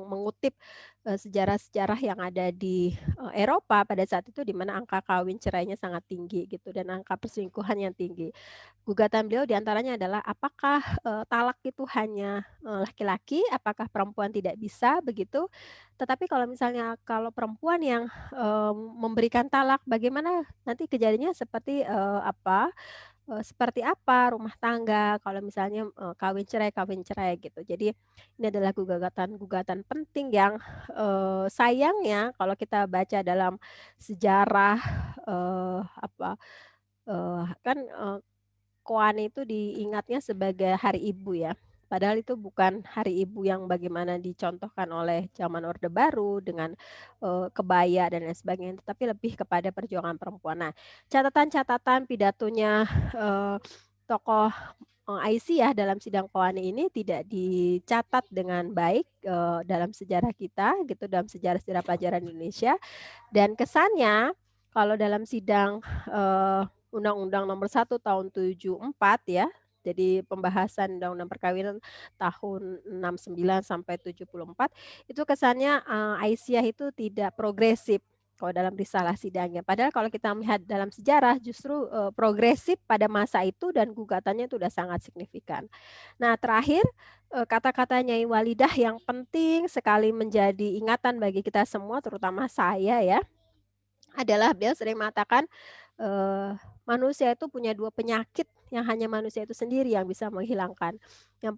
mengutip sejarah-sejarah yang ada di Eropa pada saat itu di mana angka kawin cerainya sangat tinggi gitu dan angka perselingkuhan yang tinggi. Gugatan beliau diantaranya adalah apakah talak itu hanya laki-laki, apakah perempuan tidak bisa begitu. Tetapi kalau misalnya kalau perempuan yang memberikan talak, bagaimana nanti kejadiannya seperti seperti apa rumah tangga kalau misalnya kawin cerai gitu. Jadi ini adalah gugatan-gugatan penting yang sayangnya kalau kita baca dalam sejarah kan Koan itu diingatnya sebagai Hari Ibu ya. Padahal itu bukan Hari Ibu yang bagaimana dicontohkan oleh zaman Orde Baru dengan kebaya dan lain sebagainya, tetapi lebih kepada perjuangan perempuan. Nah, catatan-catatan pidatonya tokoh Aisyah dalam sidang Koani ini tidak dicatat dengan baik dalam sejarah kita, gitu dalam sejarah-sejarah pelajaran Indonesia. Dan kesannya kalau dalam sidang Undang-Undang Nomor 1 Tahun 74 ya. Jadi pembahasan Undang-Undang Perkawinan tahun 69 sampai 74 itu kesannya Aisyah itu tidak progresif kalau dalam risalah sidangnya. Padahal kalau kita melihat dalam sejarah justru progresif pada masa itu dan gugatannya itu sudah sangat signifikan. Nah, terakhir kata-kata Nyai Walidah yang penting sekali menjadi ingatan bagi kita semua terutama saya ya adalah beliau sering mengatakan manusia itu punya 2 penyakit yang hanya manusia itu sendiri yang bisa menghilangkan. Yang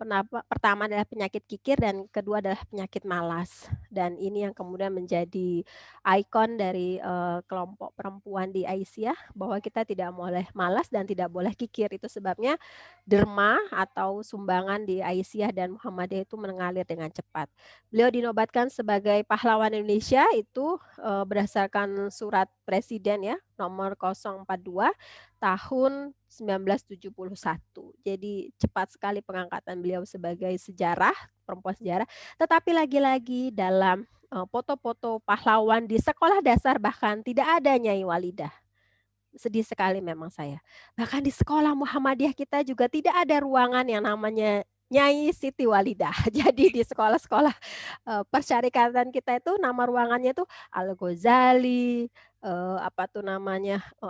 pertama adalah penyakit kikir dan kedua adalah penyakit malas. Dan ini yang kemudian menjadi ikon dari kelompok perempuan di Aisyah bahwa kita tidak boleh malas dan tidak boleh kikir. Itu sebabnya derma atau sumbangan di Aisyah dan Muhammadiyah itu mengalir dengan cepat. Beliau dinobatkan sebagai pahlawan Indonesia itu berdasarkan surat presiden ya nomor 042 tahun 1971. Jadi cepat sekali pengangkatan beliau sebagai sejarah, perempuan sejarah. Tetapi lagi-lagi dalam foto-foto pahlawan di sekolah dasar bahkan tidak ada Nyai Walidah. Sedih sekali memang saya. Bahkan di sekolah Muhammadiyah kita juga tidak ada ruangan yang namanya Nyai Siti Walidah. Jadi di sekolah-sekolah persyarikatan kita itu nama ruangannya itu Al-Ghazali,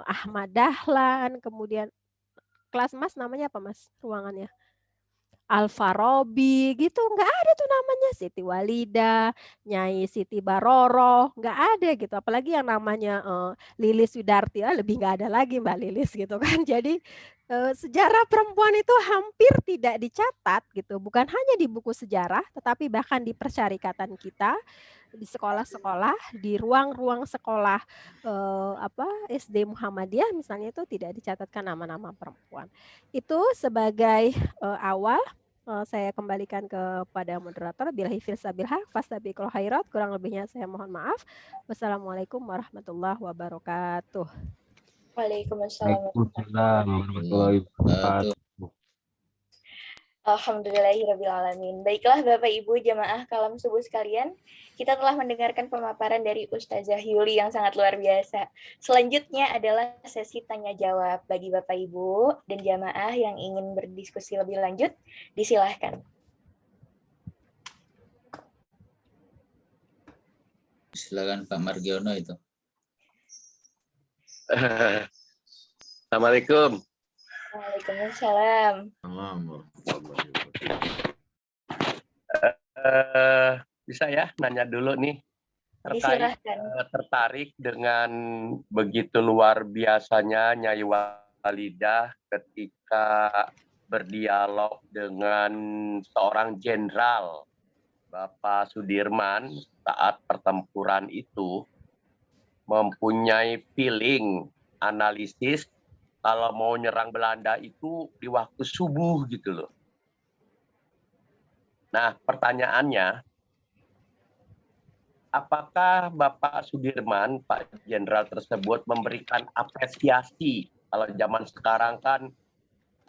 Ahmad Dahlan, kemudian kelas Mas namanya apa Mas ruangannya? Al-Farabi gitu, nggak ada tuh namanya Siti Walidah, Nyai Siti Baroroh, nggak ada gitu. Apalagi yang namanya Lilis Widarti, lebih nggak ada lagi Mbak Lilis gitu kan. Jadi sejarah perempuan itu hampir tidak dicatat gitu, bukan hanya di buku sejarah, tetapi bahkan di persyarikatan kita, di sekolah-sekolah, di ruang-ruang sekolah SD Muhammadiyah misalnya itu tidak dicatatkan nama-nama perempuan. Itu sebagai awal. Saya kembalikan kepada moderator. Billahi fil sabil haq, fastabiqul khairat. Kurang lebihnya saya mohon maaf. Wassalamualaikum warahmatullahi wabarakatuh. Waalaikumsalam. warahmatullahi wabarakatuh. Alhamdulillahirrabbilalamin. Baiklah Bapak Ibu jamaah kalam subuh sekalian, kita telah mendengarkan pemaparan dari Ustazah Yuli yang sangat luar biasa. Selanjutnya adalah sesi tanya jawab bagi Bapak Ibu dan jamaah yang ingin berdiskusi lebih lanjut, disilahkan. Silakan Pak Margiono itu. Assalamualaikum. Waalaikumsalam. Bisa ya nanya dulu nih terkait tertarik dengan begitu luar biasanya Nyai Walidah ketika berdialog dengan seorang jenderal Bapak Sudirman saat pertempuran itu mempunyai feeling analisis kalau mau nyerang Belanda itu di waktu subuh gitu loh. Nah, pertanyaannya, apakah Bapak Sudirman, Pak Jenderal tersebut memberikan apresiasi? Kalau zaman sekarang kan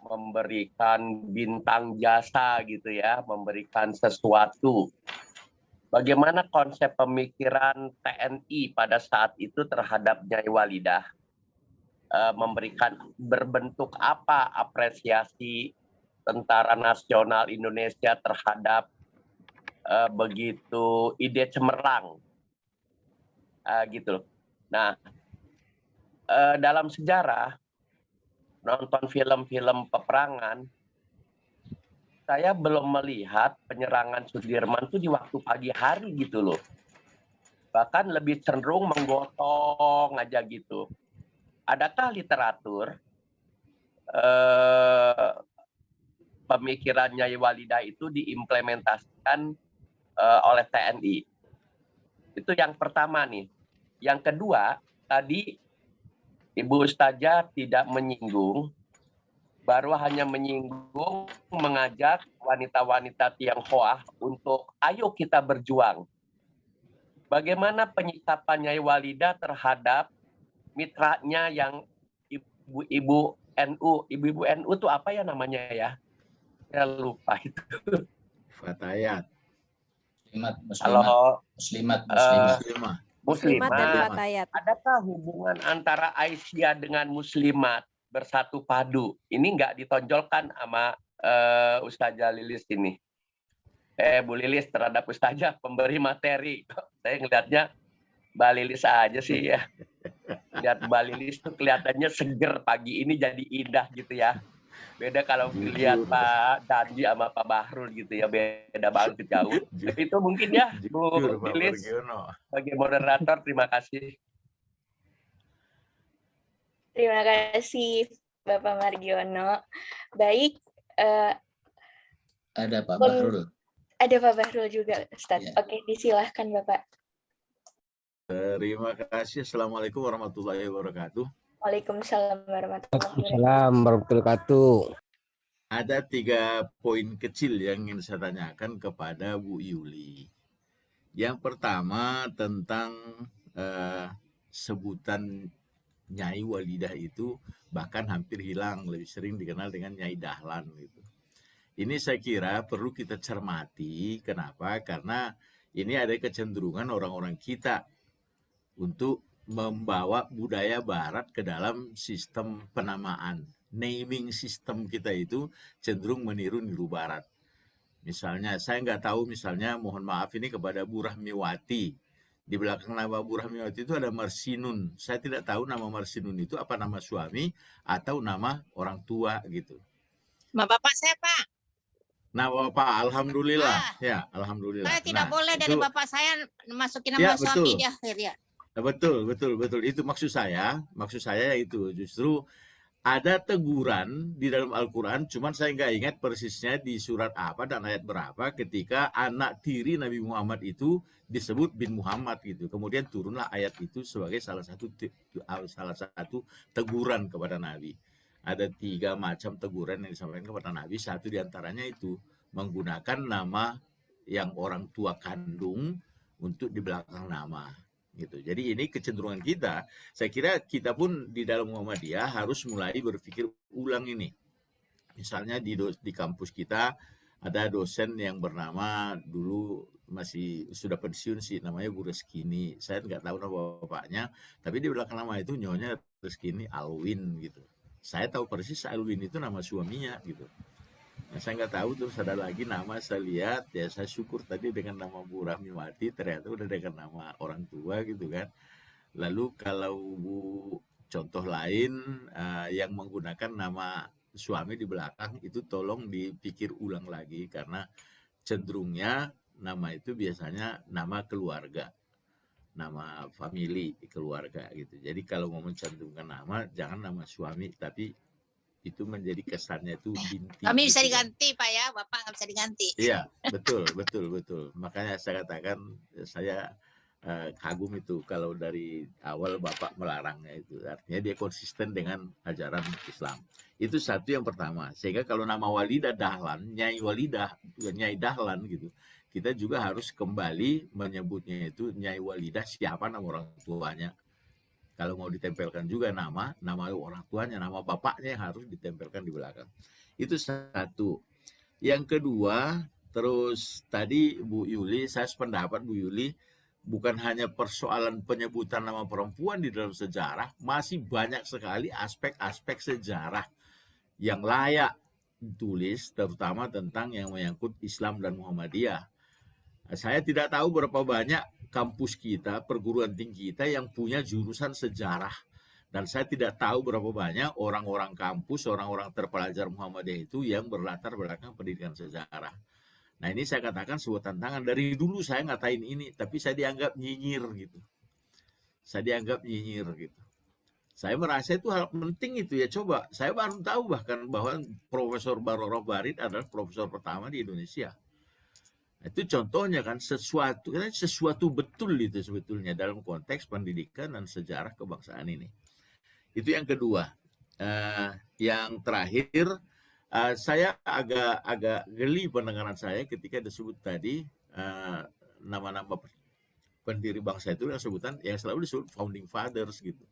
memberikan bintang jasa gitu ya, memberikan sesuatu. Bagaimana konsep pemikiran TNI pada saat itu terhadap Nyai Walidah? Memberikan berbentuk apa apresiasi Tentara Nasional Indonesia terhadap begitu ide cemerlang, gitu. Nah, dalam sejarah nonton film-film peperangan, saya belum melihat penyerangan Sudirman itu di waktu pagi hari gitu loh. Bahkan lebih cenderung menggotong aja gitu. Adakah literatur pemikiran Nyai Walidah itu diimplementasikan oleh TNI? Itu yang pertama nih. Yang kedua, tadi Ibu Ustazah tidak menyinggung, baru hanya menyinggung mengajak wanita-wanita Tionghoa untuk ayo kita berjuang. Bagaimana penyikapan Nyai Walidah terhadap mitranya yang ibu-ibu NU? Ibu-ibu NU itu apa ya namanya ya? Saya lupa itu. Fatayat. Muslimat dan Fatayat. Adakah hubungan antara Aisyah dengan Muslimat bersatu padu? Ini nggak ditonjolkan sama Ustazah Lilis ini. Bu Lilis terhadap Ustazah pemberi materi. Saya ngelihatnya Mbak Lilis aja sih ya. Lihat Mbak Lilis tuh kelihatannya seger pagi ini, jadi indah gitu ya. Beda kalau lihat Pak Danji sama Pak Bahrul gitu ya, beda banget jauh. Itu mungkin ya Bu Lilis sebagai moderator. Terima kasih. Terima kasih Bapak Margiono. Baik. Ada Pak Bahrul. Ada Pak Bahrul juga, Ustaz. Ya. Oke, disilahkan Bapak. Terima kasih. Assalamualaikum warahmatullahi wabarakatuh. Waalaikumsalam warahmatullahi wabarakatuh. Ada 3 poin kecil yang ingin saya tanyakan kepada Bu Yuli. Yang pertama tentang sebutan Nyai Walidah itu bahkan hampir hilang, lebih sering dikenal dengan Nyai Dahlan gitu. Ini saya kira perlu kita cermati. Kenapa? Karena ini ada kecenderungan orang-orang kita untuk membawa budaya barat ke dalam sistem penamaan. Naming sistem kita itu cenderung meniru-niru barat. Misalnya, saya nggak tahu, misalnya mohon maaf ini kepada Bu Rahmiwati. Di belakang nama Bu Rahmiwati itu ada Marsinun. Saya tidak tahu nama Marsinun itu apa nama suami atau nama orang tua gitu. Nama bapak saya, Pak. Nama bapak, alhamdulillah. Ya, alhamdulillah. Saya tidak boleh dari bapak saya masukin nama suami dia. Ya. Betul. Itu maksud saya itu justru ada teguran di dalam Al-Quran, cuman saya nggak ingat persisnya di surat apa dan ayat berapa ketika anak tiri Nabi Muhammad itu disebut bin Muhammad gitu. Kemudian turunlah ayat itu sebagai salah satu teguran kepada Nabi. Ada 3 macam teguran yang disampaikan kepada Nabi. Satu diantaranya itu menggunakan nama yang orang tua kandung untuk di belakang nama. Gitu. Jadi ini kecenderungan kita. Saya kira kita pun di dalam Muhammadiyah harus mulai berpikir ulang ini. Misalnya di kampus kita ada dosen yang bernama dulu masih sudah pensiun sih, namanya Bu Reskini. Saya nggak tahu nama bapaknya, tapi di belakang nama itu nyonya Reskini Alwin gitu. Saya tahu persis Alwin itu nama suaminya gitu. Nah, saya nggak tahu, terus ada lagi nama saya lihat, ya saya syukur tadi dengan nama Bu Rahmiwati, ternyata udah dengan nama orang tua gitu kan. Lalu kalau contoh lain yang menggunakan nama suami di belakang, itu tolong dipikir ulang lagi, karena cenderungnya nama itu biasanya nama keluarga, nama family, keluarga gitu. Jadi kalau mau mencantumkan nama, jangan nama suami, tapi itu menjadi kesannya itu binti. Kami bisa diganti Pak ya, Bapak nggak bisa diganti. Iya, betul. Makanya saya katakan saya kagum itu kalau dari awal Bapak melarangnya itu. Artinya dia konsisten dengan ajaran Islam. Itu satu yang pertama. Sehingga kalau nama Walidah Dahlan, Nyai Walidah, Nyai Dahlan gitu, kita juga harus kembali menyebutnya itu Nyai Walidah, siapa nama orang tuanya. Kalau mau ditempelkan juga nama orang tuanya, nama bapaknya yang harus ditempelkan di belakang. Itu satu. Yang kedua, terus tadi Bu Yuli, saya sependapat Bu Yuli, bukan hanya persoalan penyebutan nama perempuan di dalam sejarah, masih banyak sekali aspek-aspek sejarah yang layak ditulis, terutama tentang yang menyangkut Islam dan Muhammadiyah. Saya tidak tahu berapa banyak kampus kita, perguruan tinggi kita yang punya jurusan sejarah. Dan saya tidak tahu berapa banyak orang-orang kampus, orang-orang terpelajar Muhammadiyah itu yang berlatar belakang pendidikan sejarah. Nah, ini saya katakan sebuah tantangan. Dari dulu saya ngatain ini, tapi saya dianggap nyinyir gitu. Saya dianggap nyinyir gitu. Saya merasa itu hal penting itu ya. Coba, saya baru tahu bahkan bahwa Profesor Baroroh Barid adalah profesor pertama di Indonesia. Itu contohnya kan sesuatu betul itu sebetulnya dalam konteks pendidikan dan sejarah kebangsaan ini. Itu yang kedua. Yang terakhir, saya agak geli pendengaran saya ketika disebut tadi nama-nama pendiri bangsa itu yang selalu disebut founding fathers gitu.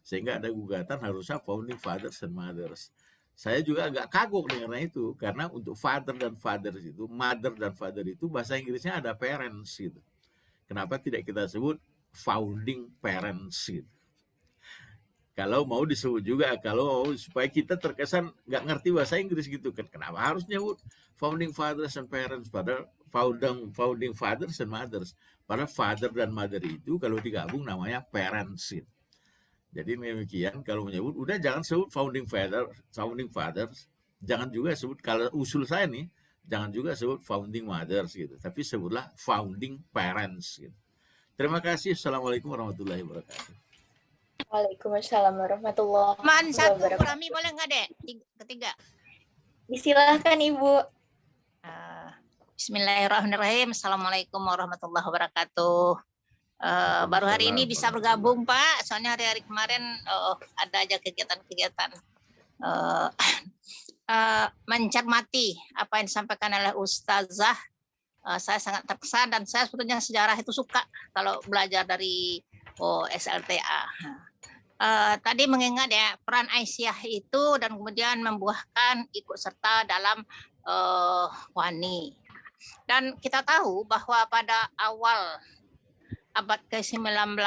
Sehingga ada gugatan harusnya founding fathers and mothers. Saya juga agak kagok dengarnya itu, karena untuk father dan fathers itu, mother dan father itu bahasa Inggrisnya ada parents gitu. Kenapa tidak kita sebut founding parents gitu? Kalau mau disebut juga, kalau mau supaya kita terkesan nggak ngerti bahasa Inggris gitu kan, kenapa harus nyebut founding fathers and parents, padahal founding fathers and mothers, padahal father dan mother itu kalau digabung namanya parents gitu. Jadi demikian, kalau menyebut, udah jangan sebut founding fathers, jangan juga sebut, kalau usul saya nih, jangan juga sebut founding mothers gitu, tapi sebutlah founding parents gitu. Terima kasih. Assalamualaikum warahmatullahi wabarakatuh. Waalaikumsalam warahmatullahi Satu, wabarakatuh. Rami boleh nggak, Dek? Ketiga. Disilahkan Ibu. Bismillahirrahmanirrahim. Assalamualaikum warahmatullahi wabarakatuh. Baru hari ini bisa bergabung, Pak. Soalnya hari-hari kemarin ada aja kegiatan-kegiatan. Mencermati apa yang disampaikan oleh Ustazah, saya sangat terkesan, dan saya sebetulnya sejarah itu suka kalau belajar dari SLTA. Tadi mengingat ya peran Aisyah itu dan kemudian membuahkan ikut serta dalam WANI. Dan kita tahu bahwa pada awal abad ke-19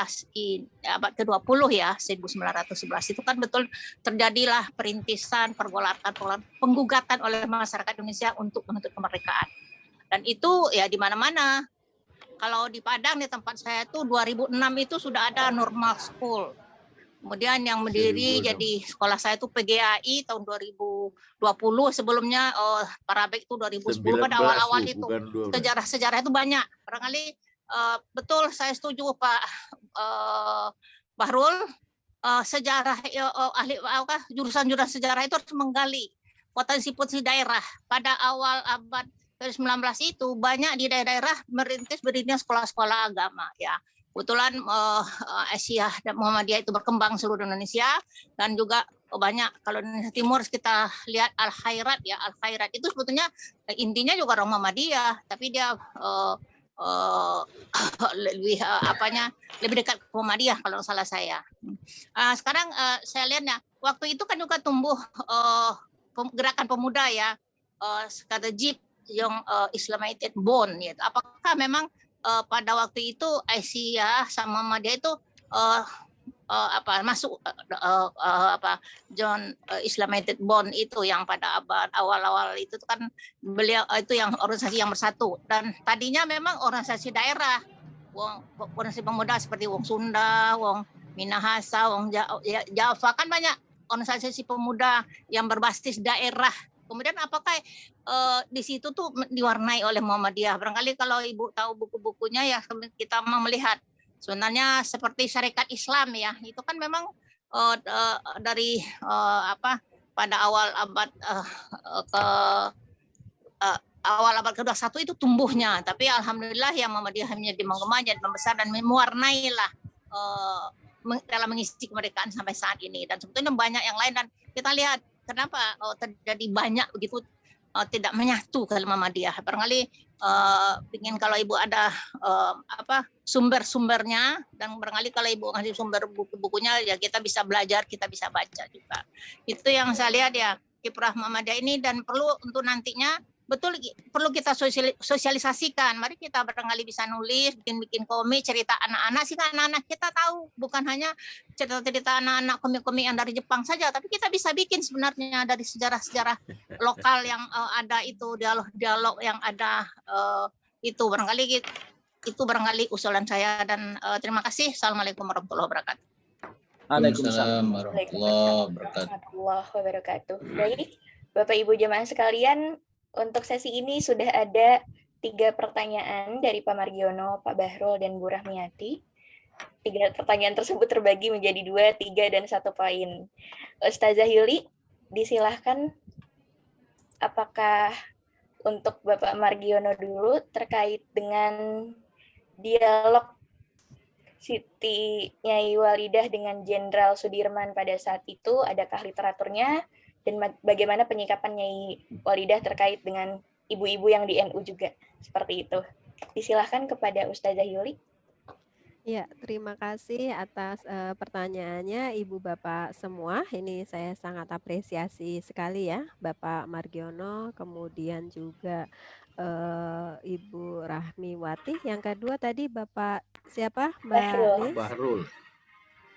abad ke-20 ya, 1911 itu kan betul terjadilah perintisan, pergolakan, penggugatan oleh masyarakat Indonesia untuk menuntut kemerdekaan. Dan itu ya di mana-mana. Kalau di Padang di tempat saya itu 2006 itu sudah ada normal school. Kemudian yang mendiri jadi sekolah saya itu PGAI tahun 2020, sebelumnya Parabek itu 2010. Pada awal-awal itu sejarah-sejarah itu banyak. Barangkali betul, saya setuju Pak Bahrul, sejarah ahli jurusan-jurusan sejarah itu harus menggali potensi-potensi daerah. Pada awal abad ke-19 itu banyak di daerah-daerah berdirinya sekolah-sekolah agama ya. Kebetulan Aisyah dan Muhammadiyah itu berkembang seluruh Indonesia, dan juga banyak kalau Indonesia Timur kita lihat Al-Khairat ya, Al-Khairat itu sebetulnya intinya juga orang Muhammadiyah, tapi dia lebih dekat ke Muhammadiyah kalau salah saya. Sekarang saya lihatnya waktu itu kan juga tumbuh gerakan pemuda ya, kata JIP yang Islamited Bond gitu. Apakah memang pada waktu itu Aisyah sama Muhammadiyah itu masuk John Islamited Bond itu yang pada abad awal-awal itu kan beliau itu yang organisasi yang bersatu, dan tadinya memang organisasi daerah, organisasi pemuda seperti Wong Sunda, Wong Minahasa, Wong Java, kan banyak organisasi pemuda yang berbasis daerah. Kemudian apakah di situ tuh diwarnai oleh Muhammadiyah? Barangkali kalau Ibu tahu buku-bukunya ya kita mau melihat. Sebenarnya seperti Syarikat Islam ya, itu kan memang dari pada awal abad awal abad ke-21 itu tumbuhnya, tapi alhamdulillah yang Muhammadiyah menjadi menggema, jadi membesar dan mewarnailah dalam mengisi kemerdekaan sampai saat ini. Dan sebetulnya banyak yang lain, dan kita lihat kenapa terjadi banyak begitu tidak menyatu ke Muhammadiyah. Barangkali ingin kalau Ibu ada sumber-sumbernya, dan barangkali kalau Ibu ngasih sumber buku-bukunya ya kita bisa belajar, kita bisa baca juga. Itu yang saya lihat ya Kiprah Muhammadiyah ini, dan perlu untuk nantinya betul perlu kita sosialisasikan. Mari kita barangkali bisa nulis, bikin komik, cerita anak-anak sih, anak-anak kita tahu bukan hanya cerita-cerita anak-anak komik-komik yang dari Jepang saja, tapi kita bisa bikin sebenarnya dari sejarah-sejarah lokal yang ada, itu dialog-dialog yang ada, itu barangkali usulan saya, dan terima kasih. Assalamualaikum warahmatullahi wabarakatuh. Waalaikumsalam warahmatullahi wabarakatuh. Baik, Bapak Ibu jemaah sekalian, untuk sesi ini sudah ada 3 pertanyaan dari Pak Margiono, Pak Bahrul, dan Bu Rahmiati. 3 pertanyaan tersebut terbagi menjadi 2, 3, dan 1 poin. Ustazah Yuli, disilahkan, apakah untuk Bapak Margiono dulu terkait dengan dialog Siti Nyai Walidah dengan Jenderal Sudirman pada saat itu, adakah literaturnya, dan bagaimana penyikapan Nyai Walidah terkait dengan ibu-ibu yang di NU juga, seperti itu. Disilahkan kepada Ustazah Yuli. Ya, terima kasih atas pertanyaannya Ibu Bapak semua. Ini saya sangat apresiasi sekali ya, Bapak Margiono, kemudian juga Ibu Rahmiwati. Yang kedua tadi Bapak siapa? Bahrul. Bahrul.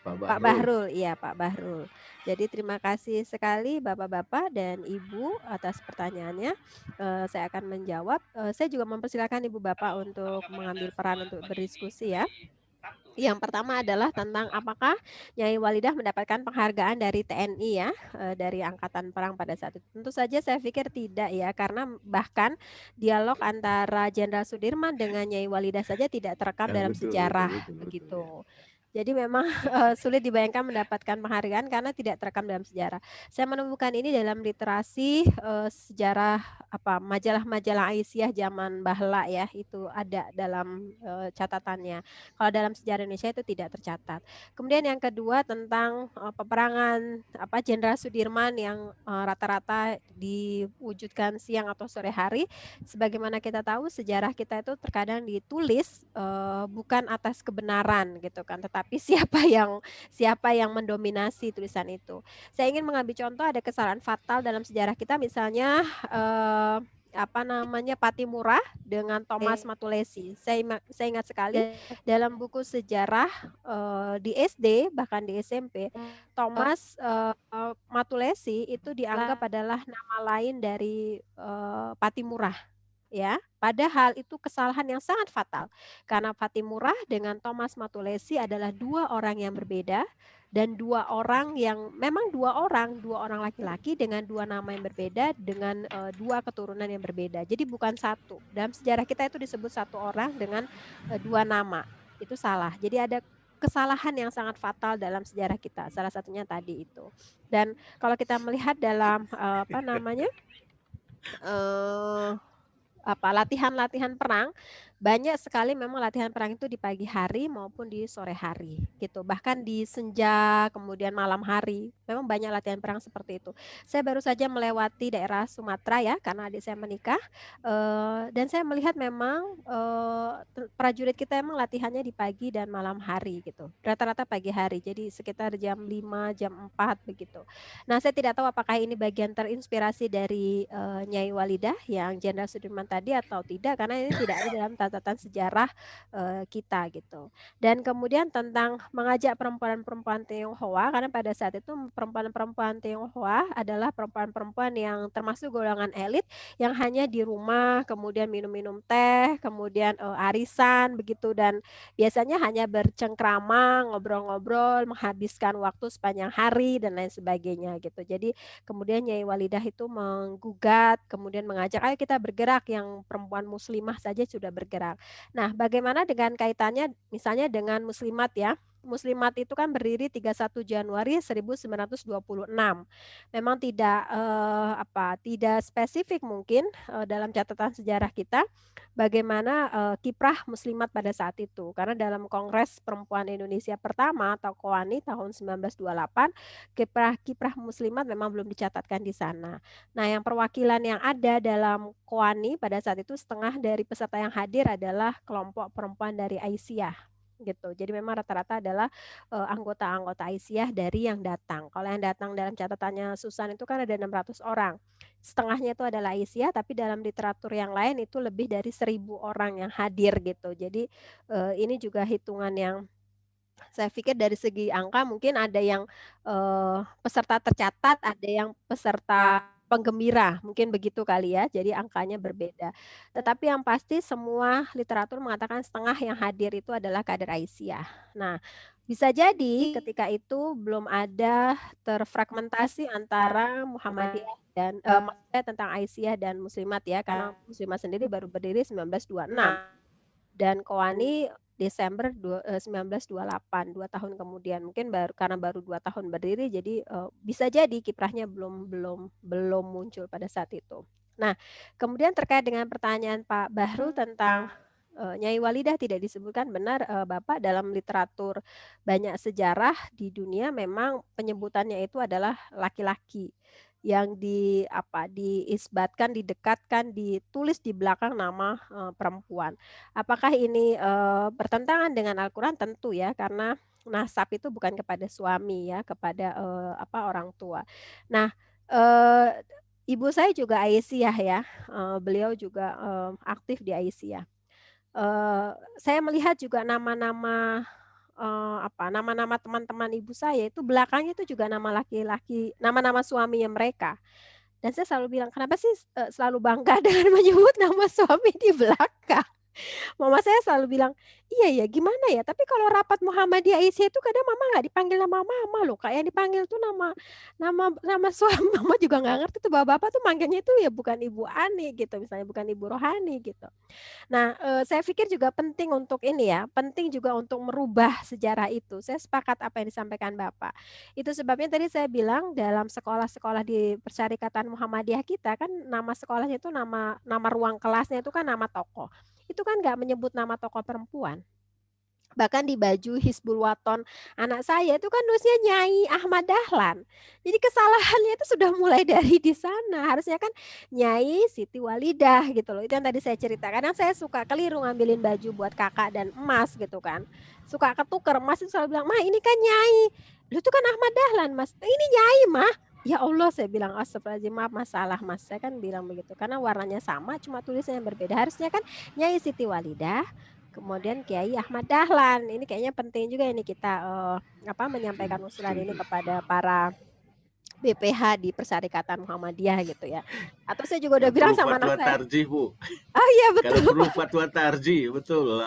Pak Bahrul, iya Pak Bahrul. Jadi terima kasih sekali Bapak-Bapak dan Ibu atas pertanyaannya. Saya akan menjawab. Saya juga mempersilakan Ibu Bapak untuk mengambil peran untuk berdiskusi ya. Yang pertama adalah tentang apakah Nyai Walidah mendapatkan penghargaan dari TNI ya, dari Angkatan Perang pada saat itu. Tentu saja saya pikir tidak ya, karena bahkan dialog antara Jenderal Sudirman dengan Nyai Walidah saja tidak terekam dalam sejarah begitu. Jadi memang sulit dibayangkan mendapatkan penghargaan karena tidak terekam dalam sejarah. Saya menemukan ini dalam literasi sejarah majalah-majalah Aisyah zaman bahla ya, itu ada dalam catatannya. Kalau dalam sejarah Indonesia itu tidak tercatat. Kemudian yang kedua tentang peperangan Jenderal Sudirman yang rata-rata diwujudkan siang atau sore hari. Sebagaimana kita tahu sejarah kita itu terkadang ditulis bukan atas kebenaran gitu kan, tapi siapa yang mendominasi tulisan itu. Saya ingin mengambil contoh ada kesalahan fatal dalam sejarah kita, misalnya Patimura dengan Thomas Matulesi. Saya ingat sekali dalam buku sejarah di SD bahkan di SMP, Thomas Matulesi itu dianggap adalah nama lain dari Patimura. Ya, padahal itu kesalahan yang sangat fatal karena Patimura dengan Thomas Matulesi adalah 2 orang yang berbeda, dan 2 orang yang memang 2 orang laki-laki dengan 2 nama yang berbeda, dengan 2 keturunan yang berbeda. Jadi bukan satu. Dalam sejarah kita itu disebut 1 orang dengan 2 nama. Itu salah. Jadi ada kesalahan yang sangat fatal dalam sejarah kita. Salah satunya tadi itu. Dan kalau kita melihat dalam latihan-latihan perang, banyak sekali memang latihan perang itu di pagi hari maupun di sore hari gitu, bahkan di senja kemudian malam hari memang banyak latihan perang seperti itu. Saya baru saja melewati daerah Sumatera ya, karena adik saya menikah, dan saya melihat memang prajurit kita memang latihannya di pagi dan malam hari gitu, rata-rata pagi hari, jadi sekitar jam 5, jam 4 begitu. Nah, saya tidak tahu apakah ini bagian terinspirasi dari Nyai Walidah yang Jenderal Sudirman tadi atau tidak, karena ini tidak ada dalam catatan sejarah kita gitu. Dan kemudian tentang mengajak perempuan-perempuan Tionghoa, karena pada saat itu perempuan-perempuan Tionghoa adalah perempuan-perempuan yang termasuk golongan elit yang hanya di rumah, kemudian minum-minum teh, kemudian arisan begitu, dan biasanya hanya bercengkrama, ngobrol-ngobrol, menghabiskan waktu sepanjang hari dan lain sebagainya gitu. Jadi kemudian Nyai Walidah itu menggugat, kemudian mengajak ayo kita bergerak, yang perempuan muslimah saja sudah bergerak. Nah, bagaimana dengan kaitannya misalnya dengan muslimat ya, Muslimat itu kan berdiri 31 Januari 1926. Memang tidak spesifik mungkin dalam catatan sejarah kita bagaimana kiprah Muslimat pada saat itu. Karena dalam Kongres Perempuan Indonesia pertama atau KOANI tahun 1928, kiprah Muslimat memang belum dicatatkan di sana. Nah, yang perwakilan yang ada dalam KOANI pada saat itu setengah dari peserta yang hadir adalah kelompok perempuan dari Aisyah gitu. Jadi memang rata-rata adalah anggota-anggota Aisyah dari yang datang. Kalau yang datang dalam catatannya Susan itu kan ada 600 orang. Setengahnya itu adalah Aisyah, tapi dalam literatur yang lain itu lebih dari 1.000 orang yang hadir gitu. Jadi ini juga hitungan yang saya pikir dari segi angka mungkin ada yang peserta tercatat, ada yang peserta penggembira, mungkin begitu kali ya. Jadi angkanya berbeda. Tetapi yang pasti semua literatur mengatakan setengah yang hadir itu adalah kader Aisyah. Nah, bisa jadi ketika itu belum ada terfragmentasi antara Muhammadiyah dan maksudnya tentang Aisyah dan Muslimat ya, karena Muslimat sendiri baru berdiri 1926 dan KOANI Desember 1928, 2 tahun kemudian. Mungkin karena baru 2 tahun berdiri, jadi bisa jadi kiprahnya belum muncul pada saat itu. Nah, kemudian terkait dengan pertanyaan Pak Bahrul tentang Nyai Walidah tidak disebutkan, benar Bapak, dalam literatur banyak sejarah di dunia memang penyebutannya itu adalah laki-laki yang diisbatkan, didekatkan, ditulis di belakang nama perempuan. Apakah ini bertentangan dengan Al-Quran? Tentu ya, karena nasab itu bukan kepada suami ya, kepada orang tua. Nah, ibu saya juga Aisyah ya, beliau juga aktif di Aisyah. Saya melihat juga nama-nama nama-nama teman-teman ibu saya itu belakangnya itu juga nama laki-laki, nama-nama suaminya mereka. Dan saya selalu bilang, kenapa sih selalu bangga dengan menyebut nama suami di belakang? Mama saya selalu bilang, iya ya gimana ya, tapi kalau rapat Muhammadiyah Aisyah itu kadang mama nggak dipanggil nama mama loh, kayak yang dipanggil tuh nama suami. Mama juga nggak ngerti tuh, bapak-bapak tuh manggilnya itu ya bukan Ibu Ani gitu, misalnya bukan Ibu Rohani gitu. Nah, saya pikir juga penting untuk ini ya, penting juga untuk merubah sejarah itu. Saya sepakat apa yang disampaikan Bapak. Itu sebabnya tadi saya bilang dalam sekolah-sekolah di Persyarikatan Muhammadiyah kita kan nama sekolahnya itu nama ruang kelasnya itu kan nama tokoh. Itu kan nggak menyebut nama tokoh perempuan. Bahkan di baju Hizbul Waton anak saya itu kan nulisnya Nyai Ahmad Dahlan. Jadi kesalahannya itu sudah mulai dari di sana. Harusnya kan Nyai Siti Walidah gitu loh. Itu yang tadi saya ceritakan. Kadang saya suka keliru ngambilin baju buat kakak dan emas gitu kan. Suka ketuker, emas itu selalu bilang, "Mah ini kan Nyai. Lu tuh kan Ahmad Dahlan, Mas." "Ini Nyai, Mah." Ya Allah, saya bilang, astagfirullahaladzim, maaf masalah Mas. Saya kan bilang begitu. Karena warnanya sama, cuma tulisnya yang berbeda. Harusnya kan Nyai Siti Walidah, kemudian Kiai Ahmad Dahlan. Ini kayaknya penting juga ini kita menyampaikan usulan ini kepada para BPH di Persyarikatan Muhammadiyah gitu ya. Atau saya juga udah bilang sama anak saya. Tarjih, Bu. Oh iya betul. Kalau perlu fatwa tarjih, betul.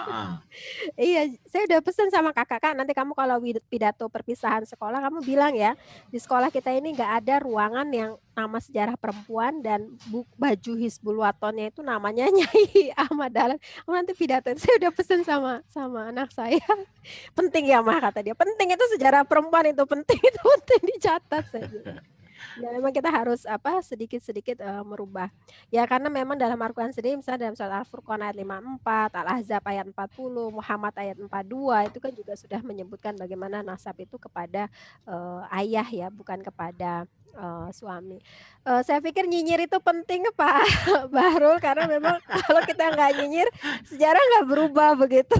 Iya, saya udah pesan sama kakak, nanti kamu kalau pidato perpisahan sekolah kamu bilang ya, di sekolah kita ini nggak ada ruangan yang nama sejarah perempuan dan baju Hizbul Watonnya itu namanya Nyai Ahmad Dahlan. Nanti pidato saya udah pesan sama anak saya. Penting ya Mah, kata dia. Penting itu sejarah perempuan itu penting dicatat saja. Ya memang kita harus sedikit-sedikit merubah. Ya karena memang dalam Al-Quran sendiri misalnya dalam surat Al-Furqan ayat 54, Al-Ahzab ayat 40, Muhammad ayat 42 itu kan juga sudah menyebutkan bagaimana nasab itu kepada ayah ya, bukan kepada suami. Saya pikir nyinyir itu penting Pak Bahrul, karena memang kalau kita nggak nyinyir sejarah nggak berubah begitu.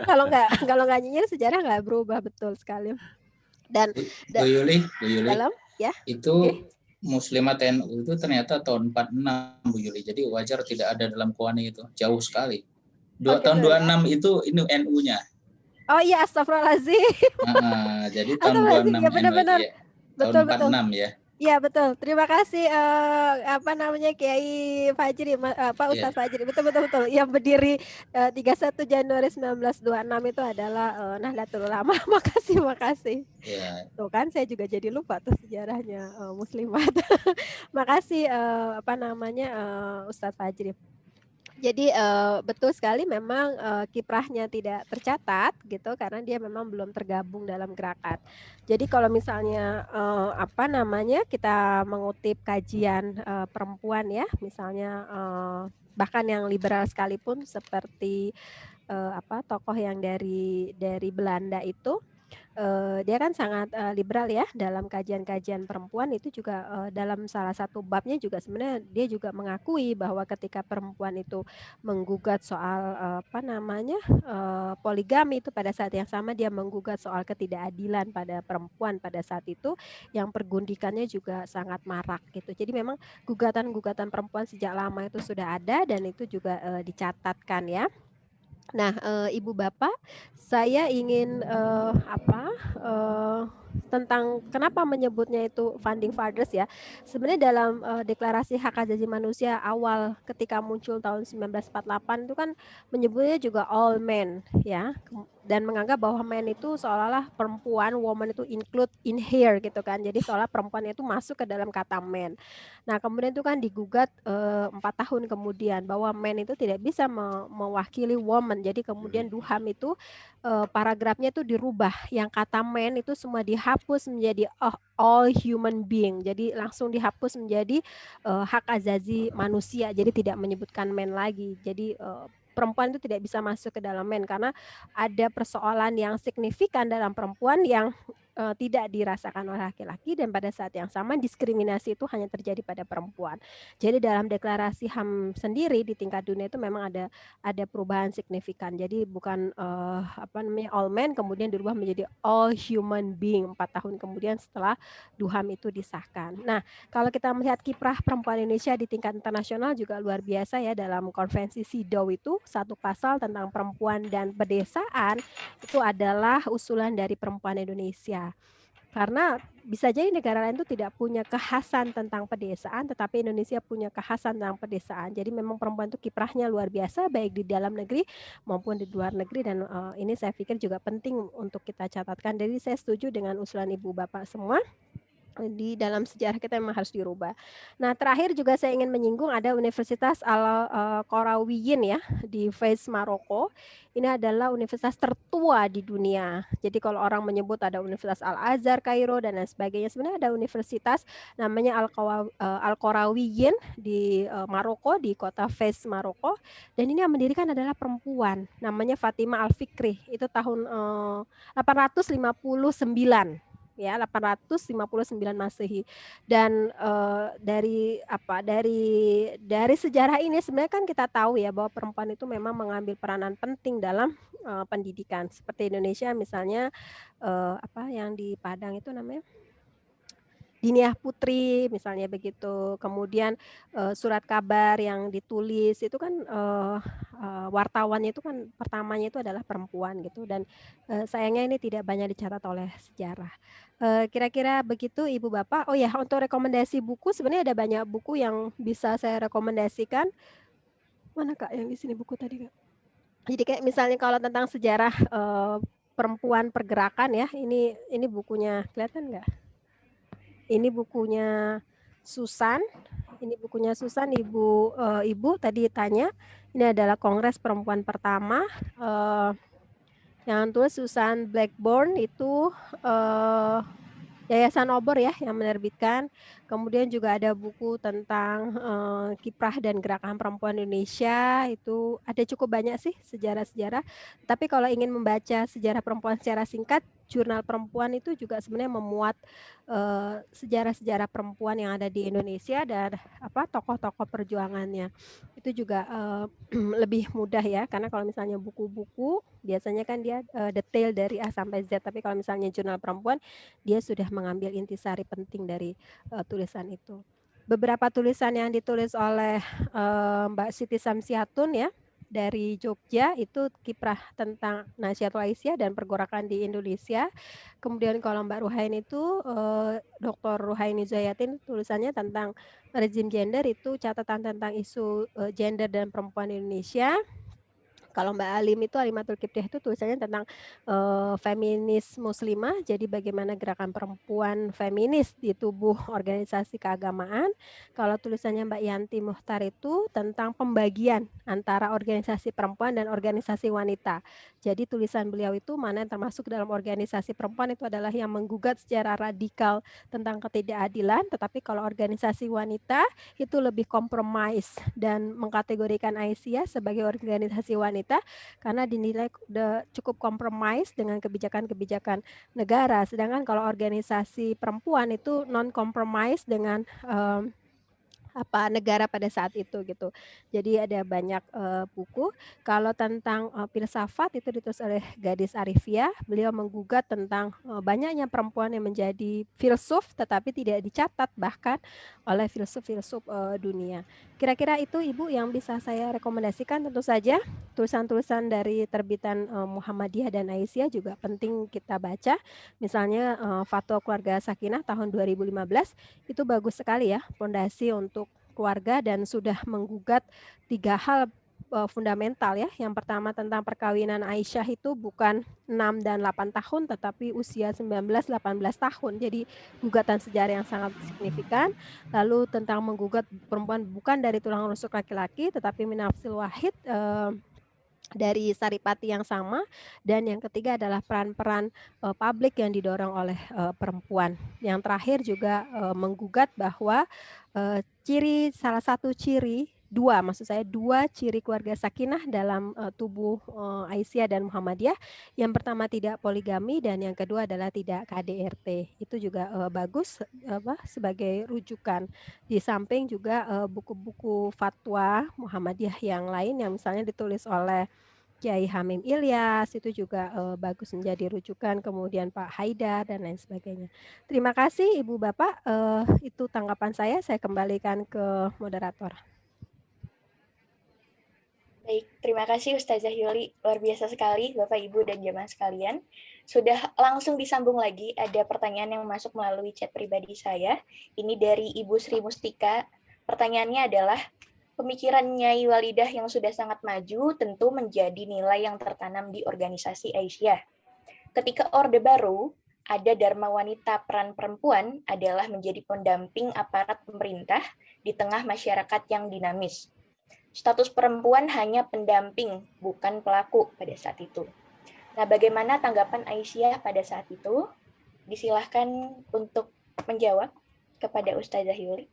Kalau nggak nyinyir sejarah nggak berubah, betul sekali. Dan Bu Yuli, dalam ya itu Muslimat NU itu ternyata tahun 46 Bu Yuli, jadi wajar tidak ada dalam KOANI itu, jauh sekali. Tahun 26 itu ini NU-nya. Oh iya, astagfirullahaladzim. Jadi tahun 26 ya, benar-benar. Tahun 46 ya. Iya betul. Terima kasih Kiai Fajri, Ustadz Fajri. Betul. Yang berdiri 31 Januari 1926 itu adalah Nahdlatul Ulama. Makasih. Yeah. Tuh kan saya juga jadi lupa tuh sejarahnya Muslimat. Makasih Ustadz Fajri. Jadi betul sekali memang kiprahnya tidak tercatat gitu karena dia memang belum tergabung dalam gerakan. Jadi kalau misalnya apa namanya kita mengutip kajian perempuan ya, misalnya bahkan yang liberal sekalipun seperti apa tokoh yang dari Belanda itu dia kan sangat liberal ya dalam kajian-kajian perempuan itu juga dalam salah satu babnya juga sebenarnya dia juga mengakui bahwa ketika perempuan itu menggugat soal apa namanya poligami itu pada saat yang sama dia menggugat soal ketidakadilan pada perempuan pada saat itu yang pergundikannya juga sangat marak gitu. Jadi memang gugatan-gugatan perempuan sejak lama itu sudah ada dan itu juga dicatatkan ya. Nah, Ibu Bapak, saya ingin tentang kenapa menyebutnya itu founding fathers ya. Sebenarnya dalam Deklarasi Hak Asasi Manusia awal ketika muncul tahun 1948 itu kan menyebutnya juga all men ya. Dan menganggap bahwa men itu seolah-olah perempuan, woman itu include in here gitu kan. Jadi seolah perempuan itu masuk ke dalam kata men. Nah, kemudian itu kan digugat 4 tahun kemudian bahwa men itu tidak bisa mewakili woman. Jadi kemudian DUHAM itu paragrafnya itu dirubah. Yang kata men itu semua dihapus menjadi all human being. Jadi langsung dihapus menjadi hak asasi manusia. Jadi tidak menyebutkan men lagi. Jadi perempuan itu tidak bisa masuk ke dalam men karena ada persoalan yang signifikan dalam perempuan yang tidak dirasakan oleh laki-laki dan pada saat yang sama diskriminasi itu hanya terjadi pada perempuan. Jadi dalam deklarasi HAM sendiri di tingkat dunia itu memang ada perubahan signifikan. Jadi bukan apa namanya all men kemudian dirubah menjadi all human being 4 tahun kemudian setelah DUHAM itu disahkan. Nah, kalau kita melihat kiprah perempuan Indonesia di tingkat internasional juga luar biasa ya dalam konvensi CEDAW itu satu pasal tentang perempuan dan pedesaan itu adalah usulan dari perempuan Indonesia. Karena bisa jadi negara lain itu tidak punya kekhasan tentang pedesaan, tetapi Indonesia punya kekhasan tentang pedesaan. Jadi memang perempuan itu kiprahnya luar biasa, baik di dalam negeri maupun di luar negeri. Dan ini saya pikir juga penting untuk kita catatkan. Jadi saya setuju dengan usulan Ibu Bapak semua. Di dalam sejarah kita memang harus dirubah. Nah, terakhir juga saya ingin menyinggung ada Universitas Al-Qarawiyyin ya di Fez, Maroko. Ini adalah universitas tertua di dunia. Jadi kalau orang menyebut ada Universitas Al-Azhar, Kairo dan lain sebagainya, sebenarnya ada universitas namanya Al-Qarawiyyin di Maroko, di kota Fez, Maroko. Dan ini yang mendirikan adalah perempuan, namanya Fatimah Al-Fikri. Itu tahun 859. Ya 859 Masehi dan dari sejarah ini sebenarnya kan kita tahu ya bahwa perempuan itu memang mengambil peranan penting dalam pendidikan seperti Indonesia misalnya yang di Padang itu namanya Diniah Putri misalnya begitu, kemudian surat kabar yang ditulis itu kan wartawannya itu kan pertamanya itu adalah perempuan gitu dan sayangnya ini tidak banyak dicatat oleh sejarah. Kira-kira begitu Ibu Bapak. Oh ya, untuk rekomendasi buku sebenarnya ada banyak buku yang bisa saya rekomendasikan. Mana Kak yang di sini buku tadi Kak? Jadi kayak misalnya kalau tentang sejarah perempuan pergerakan ya, ini bukunya kelihatan nggak? Ini bukunya Susan. Ini bukunya Susan, Ibu tadi tanya. Ini adalah Kongres Perempuan pertama. Yang tulis Susan Blackburn itu Yayasan Obor ya yang menerbitkan. Kemudian juga ada buku tentang kiprah dan gerakan perempuan Indonesia. Itu ada cukup banyak sih sejarah-sejarah. Tapi kalau ingin membaca sejarah perempuan secara singkat, Jurnal Perempuan itu juga sebenarnya memuat sejarah-sejarah perempuan yang ada di Indonesia dan tokoh-tokoh perjuangannya. Itu juga lebih mudah ya, karena kalau misalnya buku-buku biasanya kan dia detail dari A sampai Z, tapi kalau misalnya Jurnal Perempuan dia sudah mengambil intisari penting dari tulisan itu. Beberapa tulisan yang ditulis oleh Mbak Siti Samsiatun ya dari Jogja itu kiprah tentang Nahdlatul Aisyah dan pergerakan di Indonesia. Kemudian kalau Mbak Ruhaini itu Dr. Ruhaini Zayatin tulisannya tentang rezim gender itu catatan tentang isu gender dan perempuan Indonesia. Kalau Mbak Alim itu Alimatul Kiptiah itu tulisannya tentang feminis muslimah, jadi bagaimana gerakan perempuan feminis di tubuh organisasi keagamaan. Kalau tulisannya Mbak Yanti Muhtar itu tentang pembagian antara organisasi perempuan dan organisasi wanita. Jadi tulisan beliau itu mana yang termasuk dalam organisasi perempuan itu adalah yang menggugat secara radikal tentang ketidakadilan, tetapi kalau organisasi wanita itu lebih kompromis dan mengkategorikan Aisyah sebagai organisasi wanita karena dinilai cukup kompromis dengan kebijakan-kebijakan negara. Sedangkan kalau organisasi perempuan itu non-kompromis dengan negara pada saat itu gitu. Jadi ada banyak buku. Kalau tentang filsafat itu ditulis oleh Gadis Arifia. Beliau menggugat tentang banyaknya perempuan yang menjadi filsuf tetapi tidak dicatat bahkan oleh filsuf-filsuf dunia. Kira-kira itu Ibu yang bisa saya rekomendasikan. Tentu saja tulisan-tulisan dari terbitan Muhammadiyah dan Aisyah juga penting kita baca. Misalnya Fatwa Keluarga Sakinah tahun 2015 itu bagus sekali ya, fondasi untuk keluarga dan sudah menggugat 3 hal fundamental ya. Yang pertama tentang perkawinan Aisyah itu bukan 6 dan 8 tahun tetapi usia 19-18 tahun. Jadi gugatan sejarah yang sangat signifikan. Lalu tentang menggugat perempuan bukan dari tulang rusuk laki-laki tetapi minafsil wahid dari saripati yang sama. Dan yang ketiga adalah peran-peran publik yang didorong oleh perempuan. Yang terakhir juga menggugat bahwa salah satu ciri dua ciri keluarga sakinah dalam tubuh Aisyah dan Muhammadiyah. Yang pertama tidak poligami dan yang kedua adalah tidak KDRT. Itu juga bagus sebagai rujukan. Di samping juga buku-buku fatwa Muhammadiyah yang lain yang misalnya ditulis oleh Kiai Hamim Ilyas itu juga bagus menjadi rujukan, kemudian Pak Haidar dan lain sebagainya. Terima kasih Ibu Bapak, itu tanggapan saya kembalikan ke moderator. Baik, terima kasih Ustazah Yuli. Luar biasa sekali Bapak, Ibu, dan jamaah sekalian. Sudah langsung disambung lagi, ada pertanyaan yang masuk melalui chat pribadi saya. Ini dari Ibu Sri Mustika. Pertanyaannya adalah, pemikiran Nyai Walidah yang sudah sangat maju tentu menjadi nilai yang tertanam di organisasi Aisyah. Ketika Orde Baru, ada Dharma Wanita peran perempuan adalah menjadi pendamping aparat pemerintah di tengah masyarakat yang dinamis. Status perempuan hanya pendamping, bukan pelaku pada saat itu. Nah, bagaimana tanggapan Aisyah pada saat itu? Disilahkan untuk menjawab kepada Ustazah Yuli.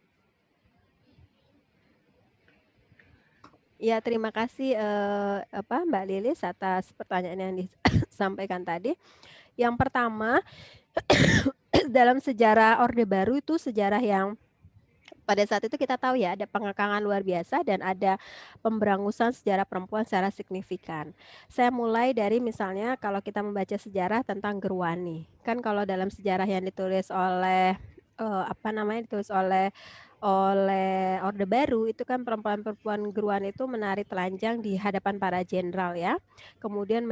Ya, terima kasih Mbak Lilis atas pertanyaan yang disampaikan tadi. Yang pertama, dalam sejarah Orde Baru itu sejarah yang pada saat itu kita tahu ya ada pengekangan luar biasa dan ada pemberangusan sejarah perempuan secara signifikan. Saya mulai dari misalnya kalau kita membaca sejarah tentang Gerwani. Kan kalau dalam sejarah yang ditulis oleh ditulis oleh Orde Baru itu kan perempuan-perempuan Gerwani itu menari telanjang di hadapan para jenderal ya. Kemudian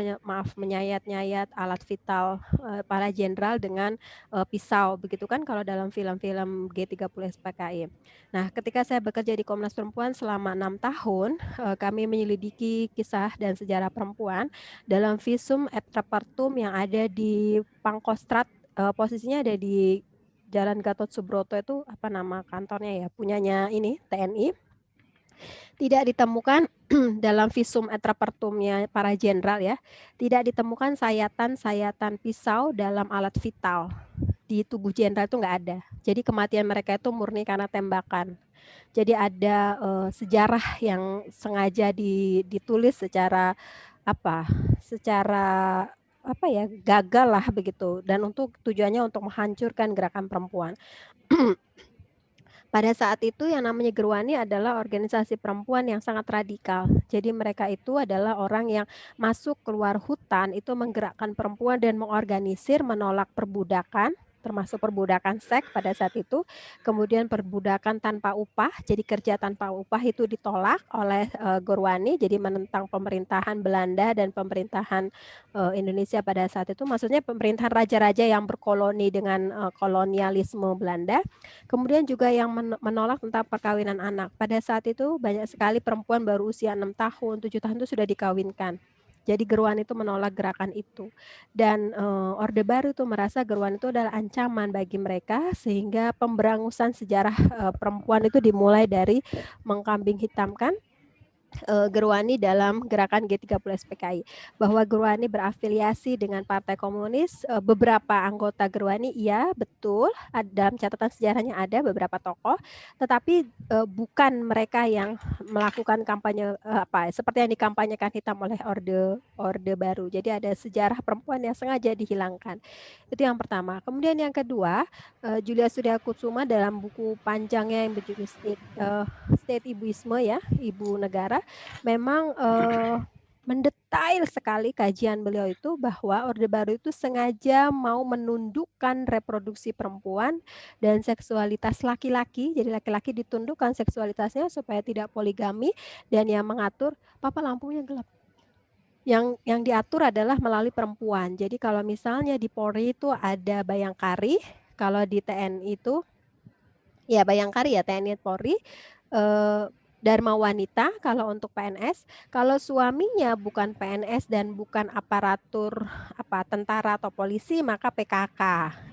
menyayat-nyayat alat vital para jenderal dengan pisau. Begitu kan kalau dalam film-film G30 SPKI. Nah, ketika saya bekerja di Komnas Perempuan selama 6 tahun, kami menyelidiki kisah dan sejarah perempuan dalam visum et repertum yang ada di Pangkostrat, posisinya ada di Jalan Gatot Subroto itu apa nama kantornya ya, punyanya ini TNI. Tidak ditemukan dalam visum et repertumnya para jenderal ya, tidak ditemukan sayatan-sayatan pisau dalam alat vital di tubuh jenderal itu nggak ada. Jadi kematian mereka itu murni karena tembakan. Jadi ada sejarah yang sengaja ditulis secara gagal lah begitu, dan tujuannya untuk menghancurkan gerakan perempuan. Pada saat itu yang namanya Gerwani adalah organisasi perempuan yang sangat radikal. Jadi mereka itu adalah orang yang masuk keluar hutan itu menggerakkan perempuan dan mengorganisir menolak perbudakan, termasuk perbudakan seks pada saat itu, kemudian perbudakan tanpa upah, jadi kerja tanpa upah itu ditolak oleh Gorwani, jadi menentang pemerintahan Belanda dan pemerintahan Indonesia pada saat itu, maksudnya pemerintahan raja-raja yang berkoloni dengan kolonialisme Belanda, kemudian juga yang menolak tentang perkawinan anak. Pada saat itu banyak sekali perempuan baru usia 6 tahun, 7 tahun itu sudah dikawinkan. Jadi Gerwani itu menolak gerakan itu. Dan Orde Baru itu merasa Gerwani itu adalah ancaman bagi mereka, sehingga pemberangusan sejarah perempuan itu dimulai dari mengkambing hitamkan Gerwani dalam gerakan G30 SPKI, bahwa Gerwani berafiliasi dengan Partai Komunis. Beberapa anggota Gerwani, iya betul, dalam catatan sejarahnya ada beberapa tokoh, tetapi bukan mereka yang melakukan kampanye seperti yang dikampanyekan hitam oleh Orde Baru. Jadi ada sejarah perempuan yang sengaja dihilangkan. Itu yang pertama. Kemudian yang kedua, Julia Surya Kutsuma dalam buku panjangnya yang berjudul State Ibuisme, ya, Ibu Negara, memang mendetail sekali kajian beliau itu bahwa Orde Baru itu sengaja mau menundukkan reproduksi perempuan dan seksualitas laki-laki. Jadi laki-laki ditundukkan seksualitasnya supaya tidak poligami, dan yang mengatur, Papa lampunya gelap. Yang diatur adalah melalui perempuan. Jadi kalau misalnya di Polri itu ada Bayangkari, kalau di TNI itu ya Bayangkari ya, TNI Polri, Dharma Wanita kalau untuk PNS. Kalau suaminya bukan PNS dan bukan aparatur tentara atau polisi, maka PKK.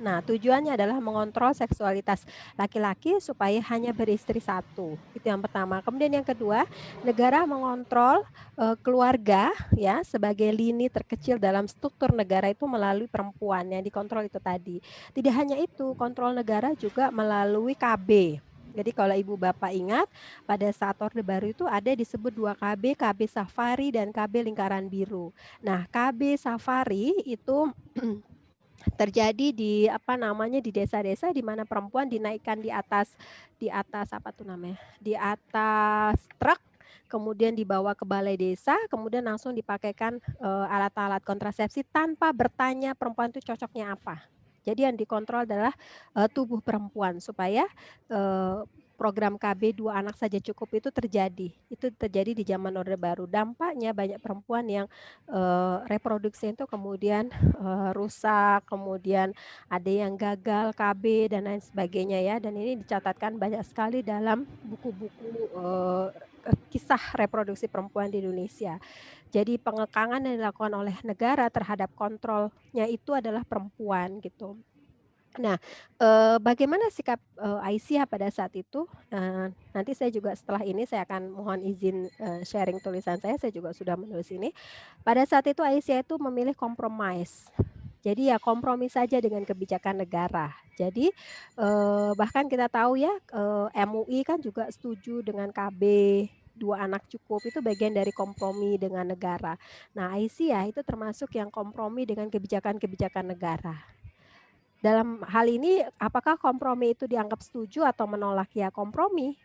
Nah, tujuannya adalah mengontrol seksualitas laki-laki supaya hanya beristri satu. Itu yang pertama. Kemudian yang kedua, negara mengontrol keluarga, ya, sebagai lini terkecil dalam struktur negara itu melalui perempuan yang dikontrol itu tadi. Tidak hanya itu, kontrol negara juga melalui KB. Jadi kalau Ibu Bapak ingat, pada saat Orde Baru itu ada disebut 2 KB, KB Safari dan KB Lingkaran Biru. Nah, KB Safari itu terjadi di di desa-desa di mana perempuan dinaikkan di atas di atas truk, kemudian dibawa ke balai desa, kemudian langsung dipakaikan alat-alat kontrasepsi tanpa bertanya perempuan itu cocoknya apa. Jadi yang dikontrol adalah tubuh perempuan supaya program KB 2 anak saja cukup itu terjadi. Itu terjadi di zaman Orde Baru. Dampaknya banyak perempuan yang reproduksi itu kemudian rusak, kemudian ada yang gagal KB dan lain sebagainya, ya. Dan ini dicatatkan banyak sekali dalam buku-buku kisah reproduksi perempuan di Indonesia. Jadi pengekangan yang dilakukan oleh negara terhadap kontrolnya itu adalah perempuan gitu. Nah, bagaimana sikap Aisyah pada saat itu? Nanti saya juga setelah ini saya akan mohon izin sharing tulisan saya juga sudah menulis ini. Pada saat itu Aisyah itu memilih kompromis. Jadi ya kompromi saja dengan kebijakan negara. Jadi bahkan kita tahu ya MUI kan juga setuju dengan KB 2 anak cukup, itu bagian dari kompromi dengan negara. Nah, Aisyah itu termasuk yang kompromi dengan kebijakan-kebijakan negara. Dalam hal ini, apakah kompromi itu dianggap setuju atau menolak? Ya kompromi.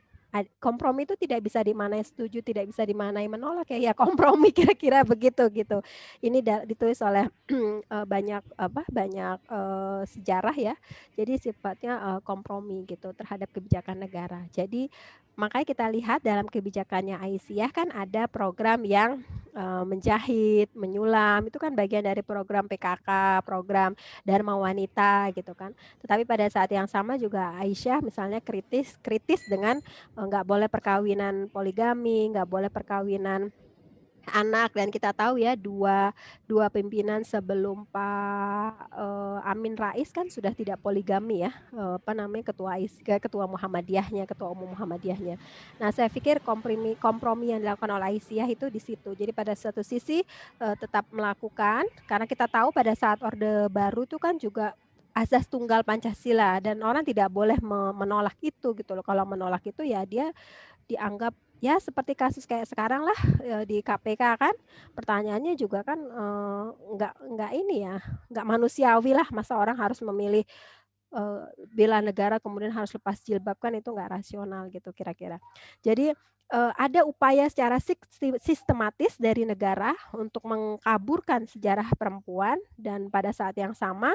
Kompromi itu tidak bisa dimanai setuju, tidak bisa dimanai menolak, ya kompromi, kira-kira begitu gitu. Ini ditulis oleh banyak sejarah, ya. Jadi sifatnya kompromi gitu terhadap kebijakan negara. Jadi makanya kita lihat dalam kebijakannya Aisyah kan ada program yang menjahit, menyulam, itu kan bagian dari program PKK, program Dharma Wanita gitu kan. Tetapi pada saat yang sama juga Aisyah misalnya kritis dengan nggak boleh perkawinan poligami, nggak boleh perkawinan anak, dan kita tahu ya dua pimpinan sebelum Pak Amin Rais kan sudah tidak poligami, ya, ketua Muhammadiyahnya, ketua umum Muhammadiyahnya. Nah, saya pikir kompromi yang dilakukan oleh Aisyah itu di situ. Jadi pada satu sisi tetap melakukan, karena kita tahu pada saat Orde Baru itu kan juga azas tunggal Pancasila dan orang tidak boleh menolak itu gitu loh. Kalau menolak itu ya dia dianggap ya seperti kasus kayak sekarang lah di KPK kan, pertanyaannya juga kan nggak manusiawi lah, masa orang harus memilih bela negara kemudian harus lepas jilbab, kan itu nggak rasional gitu kira-kira. Jadi ada upaya secara sistematis dari negara untuk mengkaburkan sejarah perempuan, dan pada saat yang sama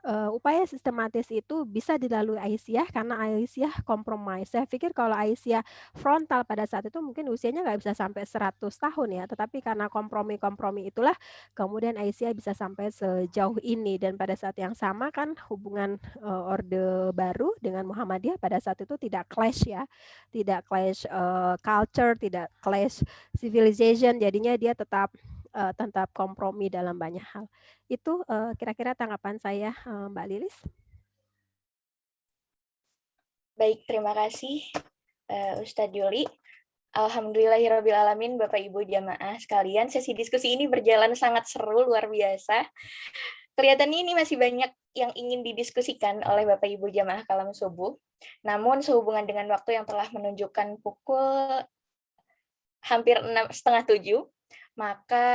upaya sistematis itu bisa dilalui Aisyah karena Aisyah kompromi. Saya pikir kalau Aisyah frontal pada saat itu mungkin usianya nggak bisa sampai 100 tahun ya, tetapi karena kompromi-kompromi itulah kemudian Aisyah bisa sampai sejauh ini. Dan pada saat yang sama kan hubungan Orde Baru dengan Muhammadiyah pada saat itu tidak clash ya, tidak clash culture, tidak clash civilization, jadinya dia tetap kompromi dalam banyak hal. Itu kira-kira tanggapan saya, Mbak Lilis. Baik, terima kasih Ustadz Yuli. Alhamdulillahirrabbilalamin, Bapak Ibu jamaah sekalian, sesi diskusi ini berjalan sangat seru, luar biasa. Kelihatannya ini masih banyak yang ingin didiskusikan oleh Bapak Ibu jamaah kalam subuh. Namun sehubungan dengan waktu yang telah menunjukkan pukul hampir 6:30, maka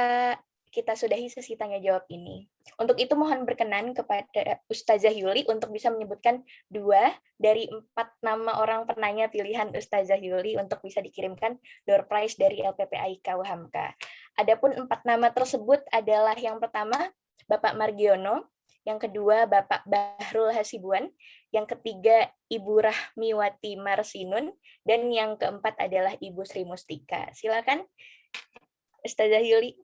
kita sudahi sesi tanya jawab ini. Untuk itu mohon berkenan kepada Ustazah Yuli untuk bisa menyebutkan 2 dari 4 nama orang penanya pilihan Ustazah Yuli untuk bisa dikirimkan door prize dari LPPAIK Hamka. Adapun 4 nama tersebut adalah yang pertama Bapak Margiono, yang kedua Bapak Bahrul Hasibuan, yang ketiga Ibu Rahmiwati Marsinun, dan yang keempat adalah Ibu Sri Mustika. Silakan Ustazah Yuli.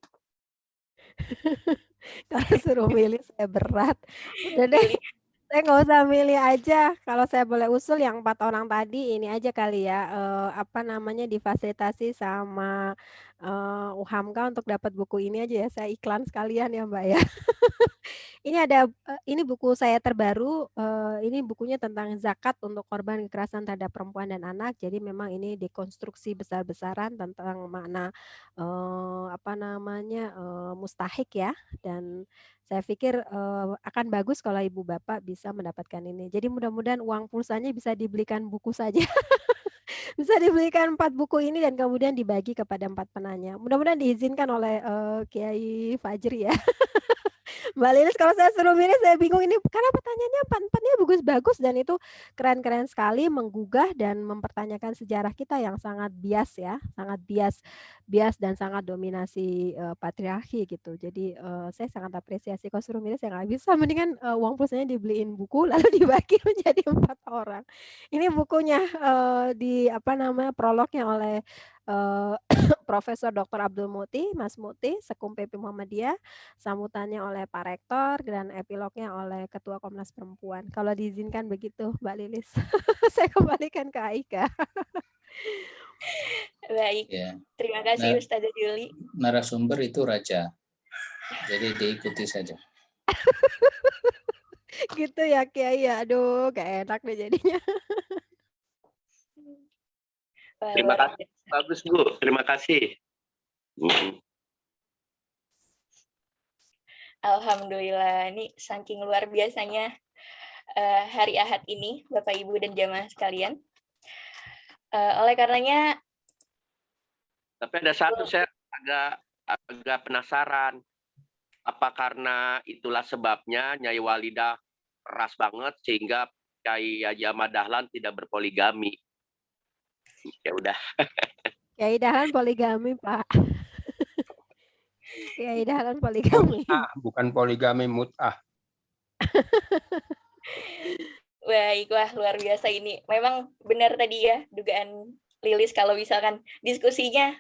Kalau suruh milih saya berat. Udah deh, saya nggak usah milih aja. Kalau saya boleh usul yang 4 orang tadi ini aja kali ya, difasilitasi sama UHAMKA untuk dapat buku ini aja ya. Saya iklan sekalian ya Mbak ya. Ini buku saya terbaru, ini bukunya tentang zakat untuk korban kekerasan terhadap perempuan dan anak. Jadi memang ini dekonstruksi besar-besaran tentang makna mustahik ya. Dan saya pikir akan bagus kalau Ibu Bapak bisa mendapatkan ini. Jadi mudah-mudahan uang pulsanya bisa dibelikan buku saja. Bisa dibelikan 4 buku ini dan kemudian dibagi kepada 4 penanya. Mudah-mudahan diizinkan oleh Kiai Fajri ya. Mbak Lilis, kalau saya suruh milih saya bingung ini karena pertanyaannya empat-empatnya bagus-bagus dan itu keren-keren sekali, menggugah dan mempertanyakan sejarah kita yang sangat bias ya, sangat bias dan sangat dominasi patriarki gitu. Jadi saya sangat apresiasi. Kalau suruh milih saya nggak bisa, mendingan uang pulsanya dibeliin buku lalu dibagi menjadi 4 orang. Ini bukunya prolognya oleh Profesor Dr. Abdul Muti, Mas Muti, Sekum PP Muhammadiyah, sambutannya oleh Pak Rektor, dan epilognya oleh Ketua Komnas Perempuan. Kalau diizinkan begitu, Mbak Lilis. Saya kembalikan ke Aika. Baik, ya. Terima kasih Ustazah Yuli. Narasumber itu raja, jadi diikuti saja. Gitu ya Kiai, aduh gak enak deh jadinya. Terima kasih, bagus Bu, terima kasih. Alhamdulillah, ini saking luar biasanya hari Ahad ini, Bapak Ibu dan jamaah sekalian. Oleh karenanya, tapi ada satu saya agak penasaran, apa karena itulah sebabnya Nyai Walidah keras banget sehingga Kiai Haji Ahmad Dahlan tidak berpoligami? Ya udah. Kiai Dahlan poligami, Pak. Kiai Dahlan poligami. Bukan poligami, mut'ah. Baik, wah luar biasa ini. Memang benar tadi ya dugaan Lilis kalau misalkan diskusinya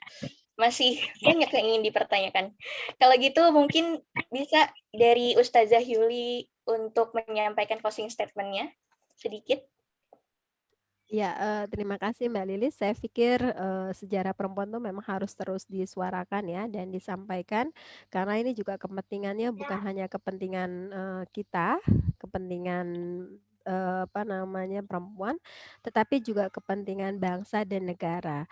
masih banyak yang ingin dipertanyakan. Kalau gitu mungkin bisa dari Ustazah Yuli untuk menyampaikan closing statement-nya sedikit. Ya, terima kasih Mbak Lilis. Saya pikir sejarah perempuan itu memang harus terus disuarakan ya dan disampaikan karena ini juga kepentingannya bukan hanya kepentingan kita, kepentingan perempuan, tetapi juga kepentingan bangsa dan negara.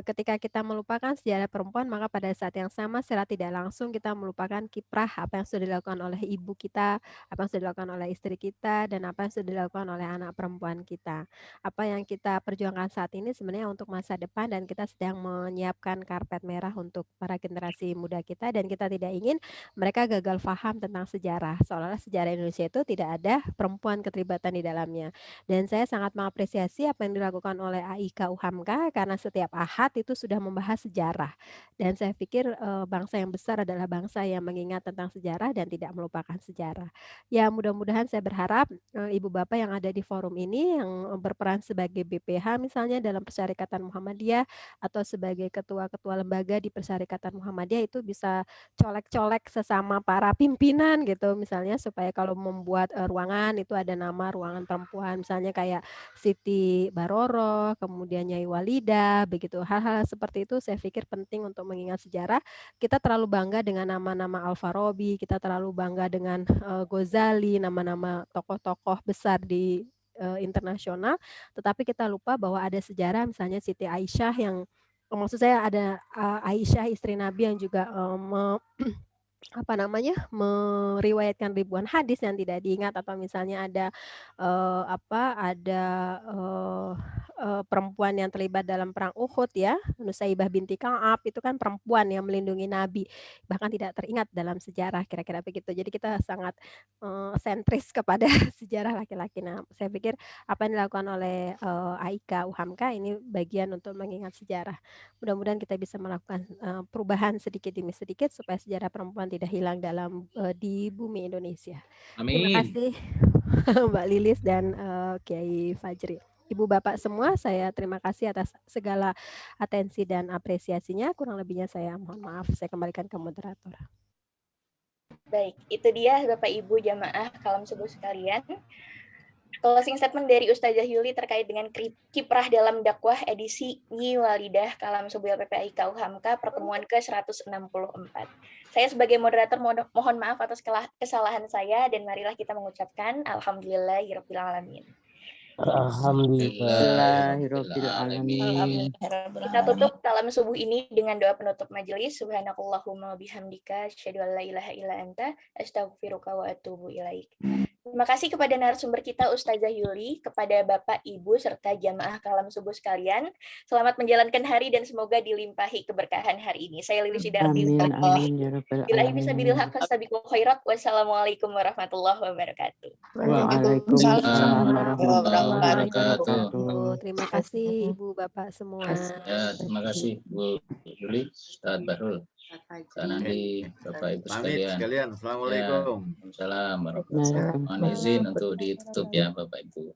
Ketika kita melupakan sejarah perempuan, maka pada saat yang sama secara tidak langsung kita melupakan kiprah apa yang sudah dilakukan oleh ibu kita, apa yang sudah dilakukan oleh istri kita, dan apa yang sudah dilakukan oleh anak perempuan kita. Apa yang kita perjuangkan saat ini sebenarnya untuk masa depan dan kita sedang menyiapkan karpet merah untuk para generasi muda kita dan kita tidak ingin mereka gagal paham tentang sejarah. Seolah-olah sejarah Indonesia itu tidak ada perempuan keterlibatan perdebatan di dalamnya. Dan saya sangat mengapresiasi apa yang dilakukan oleh AIK UHAMKA karena setiap Ahad itu sudah membahas sejarah. Dan saya pikir bangsa yang besar adalah bangsa yang mengingat tentang sejarah dan tidak melupakan sejarah. Ya, mudah-mudahan saya berharap Ibu Bapak yang ada di forum ini yang berperan sebagai BPH misalnya dalam Persyarikatan Muhammadiyah atau sebagai ketua-ketua lembaga di Persyarikatan Muhammadiyah itu bisa colek-colek sesama para pimpinan gitu misalnya supaya kalau membuat ruangan itu ada nama ruangan perempuan misalnya kayak Siti Baroro, kemudian Nyai Walida, begitu. Hal-hal seperti itu saya pikir penting untuk mengingat sejarah. Kita terlalu bangga dengan nama-nama Al-Farabi, kita terlalu bangga dengan Ghazali, nama-nama tokoh-tokoh besar di internasional, tetapi kita lupa bahwa ada sejarah misalnya Siti Aisyah yang maksud saya ada Aisyah istri Nabi yang juga meriwayatkan ribuan hadis yang tidak diingat atau misalnya ada perempuan yang terlibat dalam perang Uhud ya, Nusaibah binti Ka'ab itu kan perempuan yang melindungi Nabi bahkan tidak teringat dalam sejarah kira-kira begitu. Jadi kita sangat sentris kepada sejarah laki-laki. Nah, saya pikir apa yang dilakukan oleh AIK UHAMKA ini bagian untuk mengingat sejarah. Mudah-mudahan kita bisa melakukan perubahan sedikit demi sedikit supaya sejarah perempuan tidak hilang dalam di bumi Indonesia. Terima Amin. kasih Mbak Lilis dan Kiai Fajri. Ibu Bapak semua, saya terima kasih atas segala atensi dan apresiasinya. Kurang lebihnya saya mohon maaf. Saya kembalikan ke moderator. Baik, itu dia Bapak Ibu jamaah kalam subuh sekalian. Closing statement dari Ustazah Yuli terkait dengan kiprah dalam dakwah edisi Nyi Walidah Kalam Subuh LPPAIK UHAMKA pertemuan ke-164. Saya sebagai moderator mohon maaf atas kesalahan saya dan marilah kita mengucapkan Alhamdulillahirabbil alamin. Alhamdulillahirrahmanirrahim. Kita tutup kalam subuh ini dengan doa penutup majelis. Subhanakallahumma bihamdika asyhadu an la ilaha illa anta astaghfiruka wa atubu ilaik. Terima kasih kepada narasumber kita Ustazah Yuli, kepada Bapak, Ibu, serta jamaah kalam subuh sekalian. Selamat menjalankan hari dan semoga dilimpahi keberkahan hari ini. Saya Lilis Idarti. Billahi bisabilil haq fastabiqul khairat. Wassalamualaikum warahmatullahi wabarakatuh. Waalaikumsalam warahmatullahi wabarakatuh. Terima kasih Ibu Bapak semua. Ya, terima kasih Bu Yuli, Ustaz Bahrul. Dan nanti Bapak Ibu sekalian. Assalamualaikum. Assalamualaikum warahmatullahi wabarakatuh. Mohon izin untuk ditutup ya Bapak Ibu.